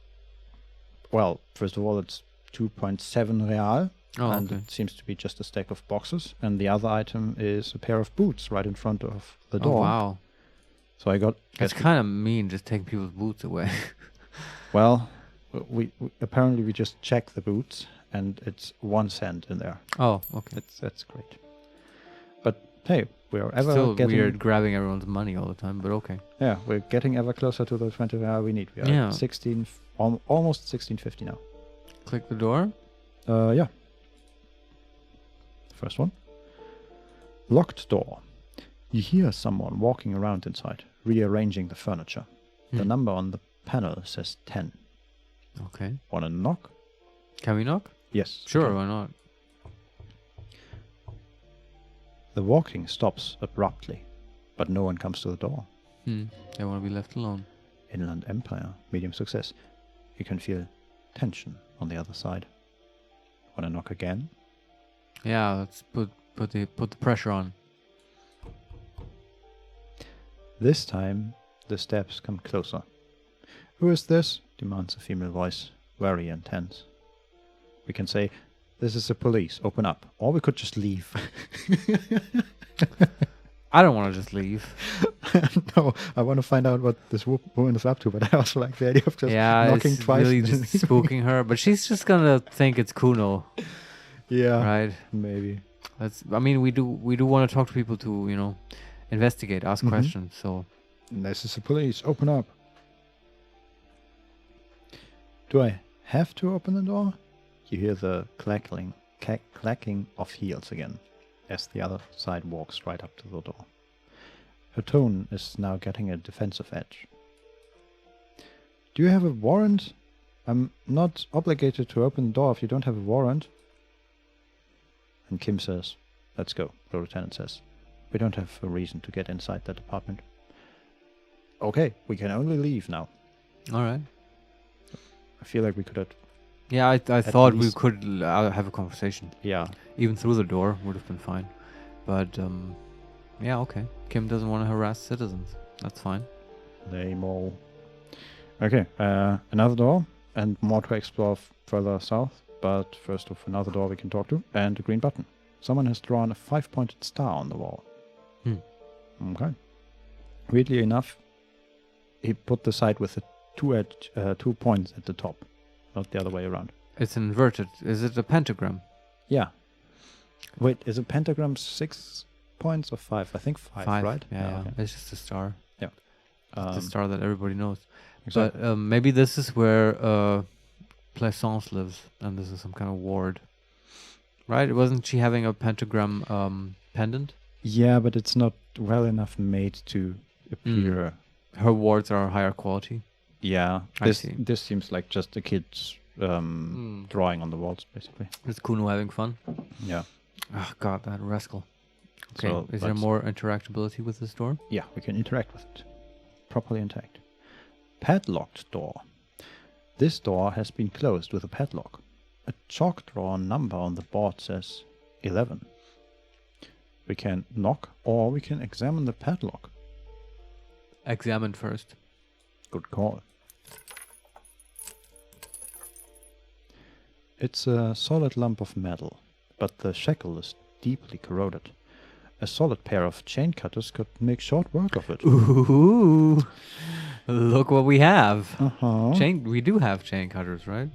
well, first of all, it's 2.7 real. Oh, And okay. it seems to be just a stack of boxes. And the other item is a pair of boots right in front of the door. Oh, wow. So I got... That's kind of mean, just taking people's boots away. Well, we apparently we just check the boots, and it's 1 cent in there. Oh, okay. That's great. But hey, we're ever Still getting... weird grabbing everyone's money all the time, but okay. Yeah, we're getting ever closer to the 20 real we need. We are Yeah. at 16, almost 16.50 now. Click the door. Yeah. First one. Locked door. You hear someone walking around inside, rearranging the furniture. The number on the panel says 10. Okay. Wanna knock? Can we knock? Yes. Sure, okay. why not? The walking stops abruptly, but no one comes to the door. They want to be left alone. Inland Empire, medium success. You can feel tension on the other side. Wanna knock again? Yeah, let's put the pressure on. This time, the steps come closer. Who is this? Demands a female voice, very intense. We can say, this is the police, open up. Or we could just leave. I don't want to just leave. No, I want to find out what this woman is up to, but I also like the idea of just knocking it's twice. really just spooking her, but she's just gonna think it's Kuno, Yeah, right? maybe. I mean, we do want to talk to people to investigate, ask questions. So This is the police, open up. Do I have to open the door? You hear the clacking of heels again, as the other side walks right up to the door. Her tone is now getting a defensive edge. Do you have a warrant? I'm not obligated to open the door if you don't have a warrant. And Kim says, let's go, the lieutenant says. We don't have a reason to get inside that apartment. Okay, we can only leave now. All right. I feel like we could have... Yeah, I thought we least- could have a conversation. Yeah. Even through the door would have been fine. But, yeah, okay. Kim doesn't want to harass citizens. That's fine. Lame all. Okay, another door and more to explore further south. But first off, another door we can talk to and a green button. Someone has drawn a 5-pointed star on the wall. Okay. Weirdly enough, he put the side with the 2 points at the top, not the other way around. It's inverted. Is it a pentagram? Yeah. Wait, is a pentagram 6 points or 5? I think 5, right? Yeah, okay. it's just a star. Yeah. The star that everybody knows. Exactly. But maybe this is where Plaisance lives, and this is some kind of ward. Right? Wasn't she having a pentagram pendant? Yeah, but it's not well enough made to appear. Her wards are higher quality. Yeah, I see. this seems like just a kid's drawing on the walls, basically. Is Kuno having fun? Yeah. Oh god, that rascal. Okay, So is there let's- more interactability with this door? Yeah, we can interact with it. Properly intact. Padlocked door. This door has been closed with a padlock. A chalk-drawn number on the board says 11. We can knock or we can examine the padlock. Examine first. Good call. It's a solid lump of metal, but the shackle is deeply corroded. A solid pair of chain cutters could make short work of it. Ooh, look what we have. Uh-huh. We do have chain cutters, right?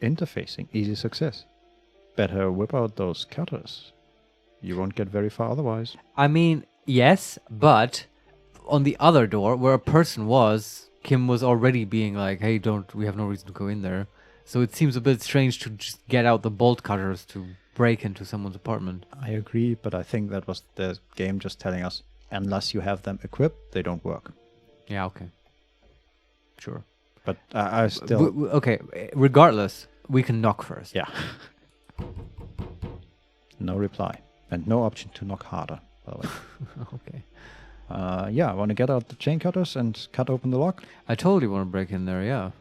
Interfacing, easy success. Better whip out those cutters. You won't get very far otherwise. I mean, yes, but on the other door where a person was, Kim was already being like, hey, we have no reason to go in there. So it seems a bit strange to just get out the bolt cutters to break into someone's apartment. I agree, but I think that was the game just telling us, unless you have them equipped, they don't work. Yeah, okay. Sure. But I still... Okay, regardless, we can knock first. Yeah. No reply. And no option to knock harder, by the way. Okay. Yeah, I want to get out the chain cutters and cut open the lock. I totally want to break in there, yeah.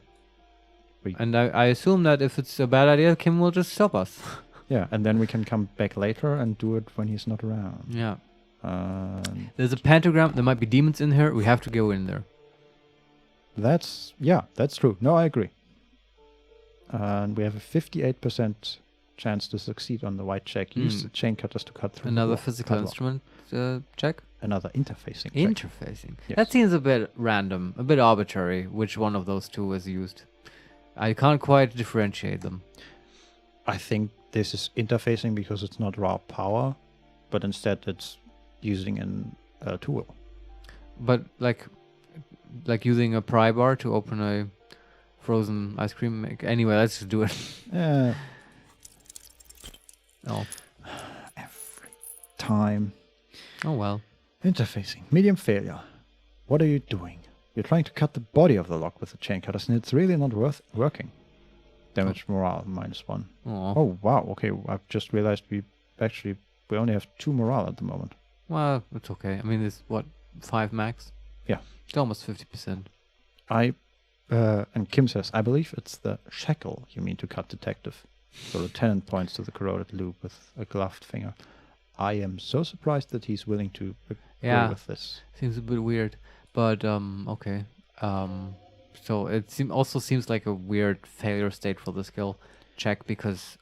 We- And I assume that if it's a bad idea, Kim will just stop us. Yeah, and then we can come back later and do it when he's not around. Yeah. Um, There's a pentagram. There might be demons in here. We have to go in there. that's true. No, I agree. And we have a 58% chance to succeed on the white check. Use the chain cutters to cut through Another the physical padlock. instrument check. Another interfacing check. Interfacing. Yes. That seems a bit random, a bit arbitrary, which one of those two is used. I can't quite differentiate them. I think this is interfacing because it's not raw power, but instead it's using a tool. But like using a pry bar to open a frozen ice cream maker. Anyway, let's just do it. Oh. Every time. Oh well. Interfacing. Medium failure. What are you doing? You're trying to cut the body of the lock with the chain cutters, and it's really not working. Damage morale -1. Oh. Oh, wow. Okay, I've just realized we only have 2 morale at the moment. Well, it's okay. I mean, it's what, 5 max? Yeah. It's almost 50%. And Kim says, I believe it's the shackle you mean to cut, detective. The lieutenant points to the corroded loop with a gloved finger. I am so surprised that he's willing to agree with this. Seems a bit weird, but okay. So it also seems like a weird failure state for the skill check, because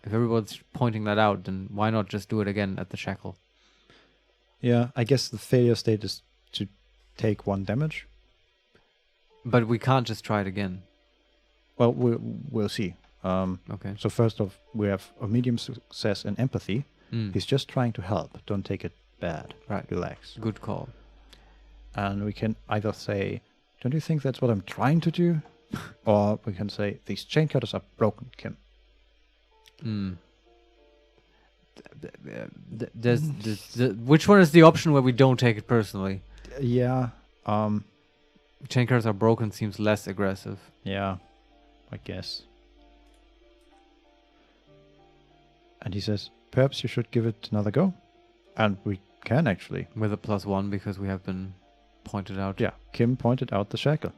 if everyone's pointing that out, then why not just do it again at the shackle? Yeah, I guess the failure state is to take 1 damage. But we can't just try it again. Well, we'll see. Okay. So first off, we have a medium success in empathy. He's just trying to help. Don't take it bad. Right. Relax. Good call. And we can either say, don't you think that's what I'm trying to do? Or we can say, these chain cutters are broken, Kim. Which one is the option where we don't take it personally? Yeah. Chain cutters are broken seems less aggressive. Yeah, I guess. And he says, perhaps you should give it another go. And we can actually. With a +1 because we have been pointed out. Yeah, Kim pointed out the shackle.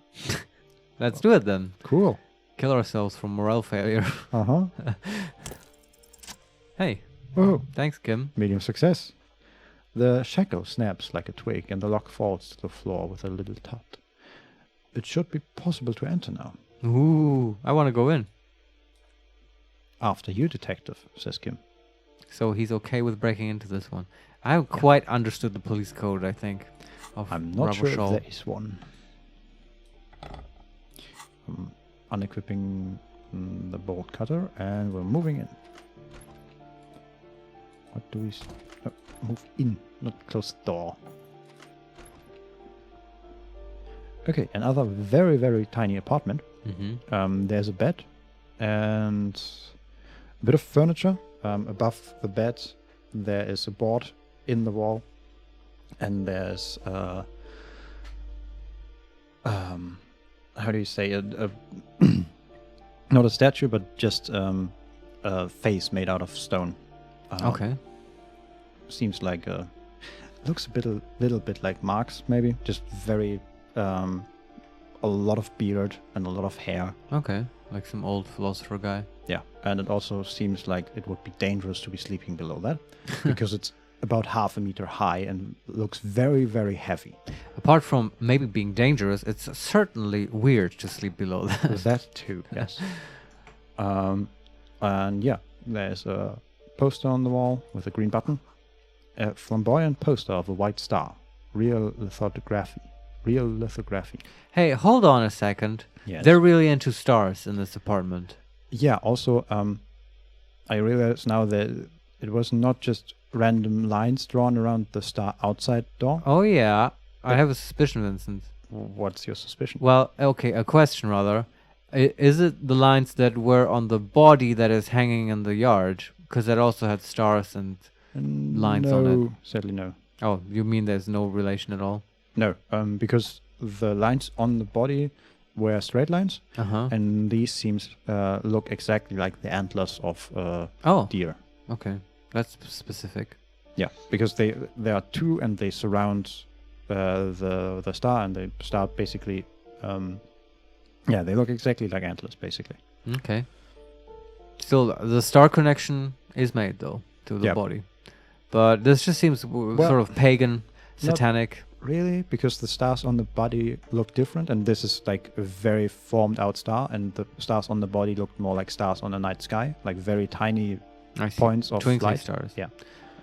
Let's do it then. Cool. Kill ourselves from morale failure. Uh-huh. Hey, Oh, thanks, Kim. medium success. The shackle snaps like a twig and the lock falls to the floor with a little thud. It should be possible to enter now. Ooh, I want to go in. After you, detective, says Kim. So he's okay with breaking into this one. I haven't quite understood the police code, I think. I'm not sure if Rochelle. there is one. Unequipping the bolt cutter, and we're moving in. What do we... move in, not close the door. Okay, another very, very tiny apartment. Mm-hmm. There's a bed and a bit of furniture. Above the bed, there is a board in the wall, and there's how do you say it? Not a statue, but just a face made out of stone. Okay. Seems like looks a little bit like Mark's, maybe. Just very a lot of beard and a lot of hair. Okay. Like some old philosopher guy. Yeah, and it also seems like it would be dangerous to be sleeping below that because it's about 1/2 meter high and looks very, very heavy. Apart from maybe being dangerous, it's certainly weird to sleep below that. That too, yes. And yeah, there's a poster on the wall with a green button. A flamboyant poster of a white star. Real lithography. Hey, hold on a second. Yes. They're really into stars in this apartment. Yeah, also, I realize now that it was not just random lines drawn around the star outside door. Oh, yeah. I have a suspicion, Vincent. What's your suspicion? Well, okay, a question rather. Is it the lines that were on the body that is hanging in the yard? Because that also had stars and lines on it. Sadly no. Oh, you mean there's no relation at all? No, because the lines on the body were straight lines, Uh-huh. and these seems look exactly like the antlers of Oh, deer. okay. That's specific. Yeah, because there are two, and they surround the star, and the star basically, they look exactly like antlers, basically. Okay. Still, the star connection is made, though, to the Yeah. body. But this just seems sort of pagan, satanic. Really? Because the stars on the body look different, and this is like a very formed out star, and the stars on the body look more like stars on a night sky, like very tiny I see. points of Twinkly light. stars. Yeah.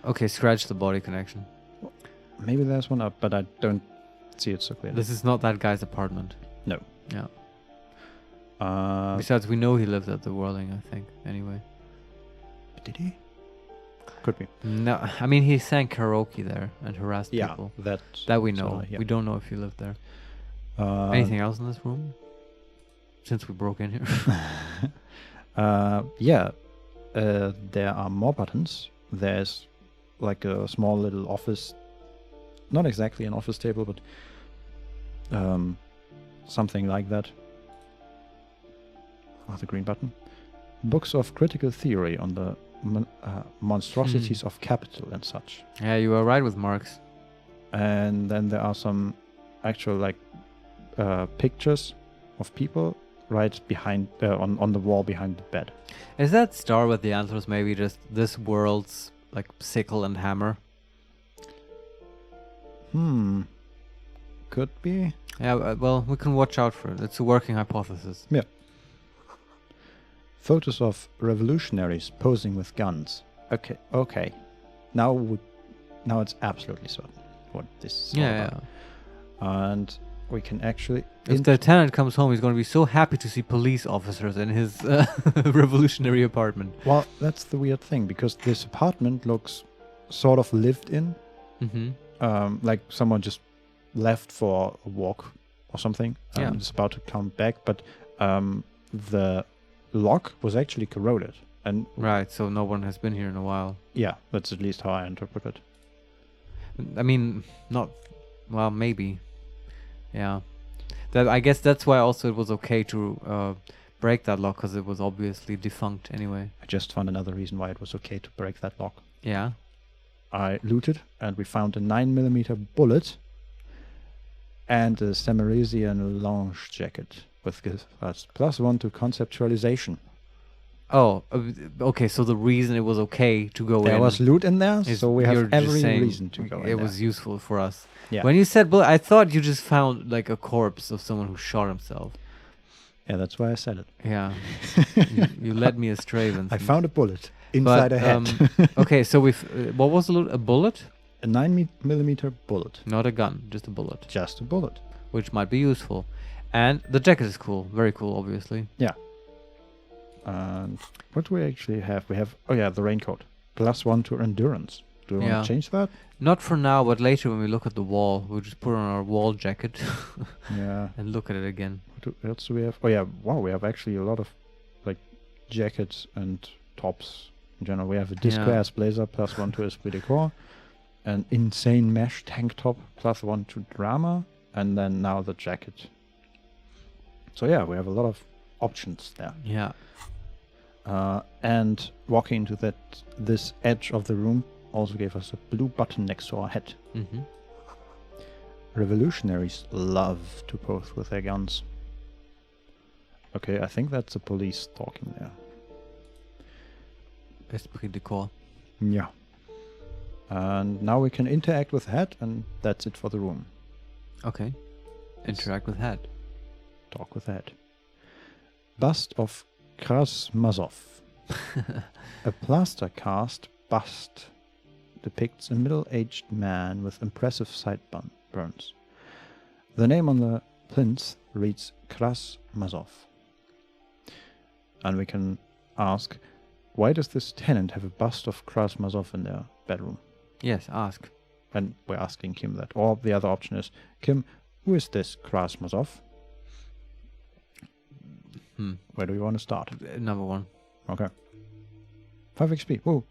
Okay, scratch the body connection. Maybe there's one up, but I don't see it so clearly. This is not that guy's apartment. No. Yeah. Uh, Besides, we know he lived at the Whirling, I think, anyway. did he? Could be. No, I mean, he sang karaoke there and harassed Yeah, people. that we know. yeah. We don't know if he lived there. Anything else in this room? Since we broke in here. There are more buttons. There's like a small little office, not exactly an office table, but something like that. The green button. Books of critical theory on the monstrosities of capital and such. Yeah, you were right with Marx. And then there are some actual pictures of people right behind on the wall behind the bed. Is that star with the antlers maybe just this world's like sickle and hammer? Could be. Yeah, well, we can watch out for it. It's a working hypothesis. Yeah. Photos of revolutionaries posing with guns. Okay. Now it's absolutely certain what this is all Yeah. about. And we can actually... If the tenant comes home, he's going to be so happy to see police officers in his revolutionary apartment. Well, that's the weird thing, because this apartment looks sort of lived in. Mm-hmm. Like someone just left for a walk or something. Yeah. Is about to come back, but the lock was actually corroded. And Right, so no one has been here in a while. yeah, that's at least how I interpret it. I mean, not... Well, maybe. Yeah. I guess that's why also it was okay to break that lock, because it was obviously defunct anyway. I just found another reason why it was okay to break that lock. Yeah. I looted, and we found a 9mm bullet and a Samaresian lounge jacket with gives us +1 to conceptualization. Oh, okay, so the reason it was okay to go in... There was loot in there, is so we you're have just every saying reason to go in it there. was useful for us. Yeah. When you said bullet, I thought you just found like a corpse of someone who shot himself. Yeah, that's why I said it. Yeah. you led me astray, Vincent. I found a bullet inside a head. Okay, so what was a bullet? A 9mm bullet. Not a gun, just a bullet, Just a bullet. which might be useful. And the jacket is cool, very cool, obviously. Yeah. And what do we actually have? We have, oh yeah, the raincoat. +1 to endurance. Do we Yeah. want to change that? Not for now, but later when we look at the wall, we'll just put on our wall jacket Yeah. and look at it again. What else do we have? Oh yeah, wow, we have actually a lot of like jackets and tops in general. We have a Disco Yeah. ass blazer +1 to esprit de corps, an insane mesh tank top +1 to drama, and then now the jacket. So yeah, we have a lot of options there. Yeah. And walking into this edge of the room also gave us a blue button next to our head. Mm-hmm. Revolutionaries love to pose with their guns. Okay, I think that's the police talking there. Esprit de corps. Yeah. And now we can interact with head, and that's it for the room. Okay. Interact with head. Talk with head. Bust of Krasmazov. A plaster cast bust depicts a middle-aged man with impressive sideburns. The name on the plinth reads Krasmazov. And we can ask, why does this tenant have a bust of Krasmazov in their bedroom? Yes, ask. And we're asking Kim that. Or the other option is, Kim, who is this Krasmazov? Where do we want to start? Number one. Okay. 5 XP. Whoa.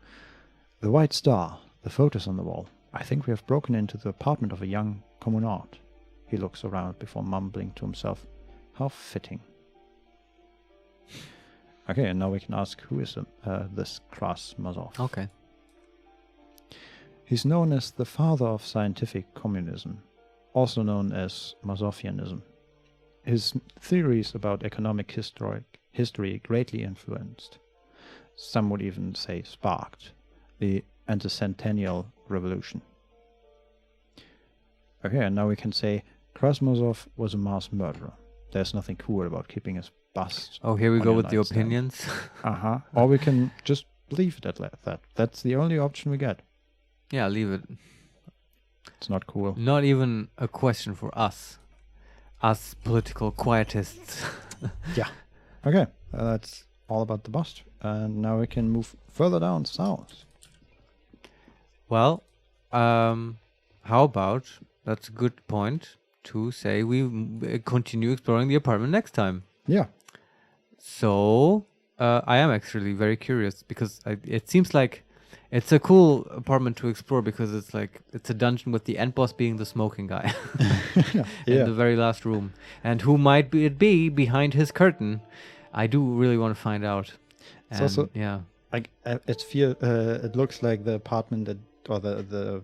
The White Star. The photos on the wall. I think we have broken into the apartment of a young communard. He looks around before mumbling to himself. How fitting. Okay, and now we can ask who is this Krasmazov. Okay. He's known as the father of scientific communism, also known as Mazovianism. His theories about economic history greatly influenced, some would even say sparked, the anti-centennial revolution. Okay, and now we can say Krasmazov was a mass murderer. There's nothing cool about keeping his bust. Oh, here we on go your with the nightstand. opinions. Uh-huh. Or we can just leave it at that. That's the only option we get. Yeah, leave it. It's not cool. Not even a question for us. Us political quietists. Yeah. Okay, that's all about the bust. And now we can move further down south. Well, how about, that's a good point to say we continue exploring the apartment next time. Yeah. So, I am actually very curious because it seems like it's a cool apartment to explore because it's like, it's a dungeon with the end boss being the smoking guy in the very last room. And who might it be behind his curtain? I do really want to find out. It's also, yeah. It looks like the apartment or the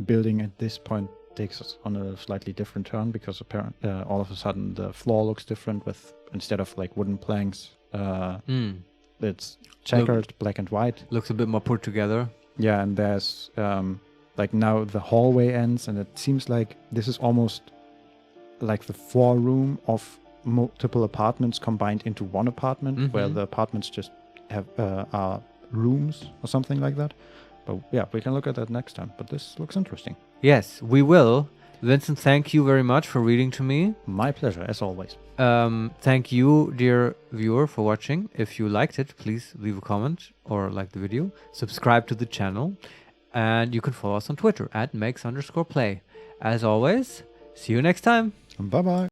building at this point takes us on a slightly different turn because apparently all of a sudden the floor looks different with, instead of like wooden planks, it's checkered, black and white. Looks a bit more put together. Yeah, and there's like now the hallway ends, and it seems like this is almost like the 4-room of multiple apartments combined into one apartment, where the apartments just have are rooms or something like that. But yeah, we can look at that next time. But this looks interesting. Yes, we will. Vincent, thank you very much for reading to me. My pleasure, as always. Thank you, dear viewer, for watching. If you liked it, please leave a comment or like the video. Subscribe to the channel. And you can follow us on Twitter at @makes_play. As always, see you next time. Bye-bye.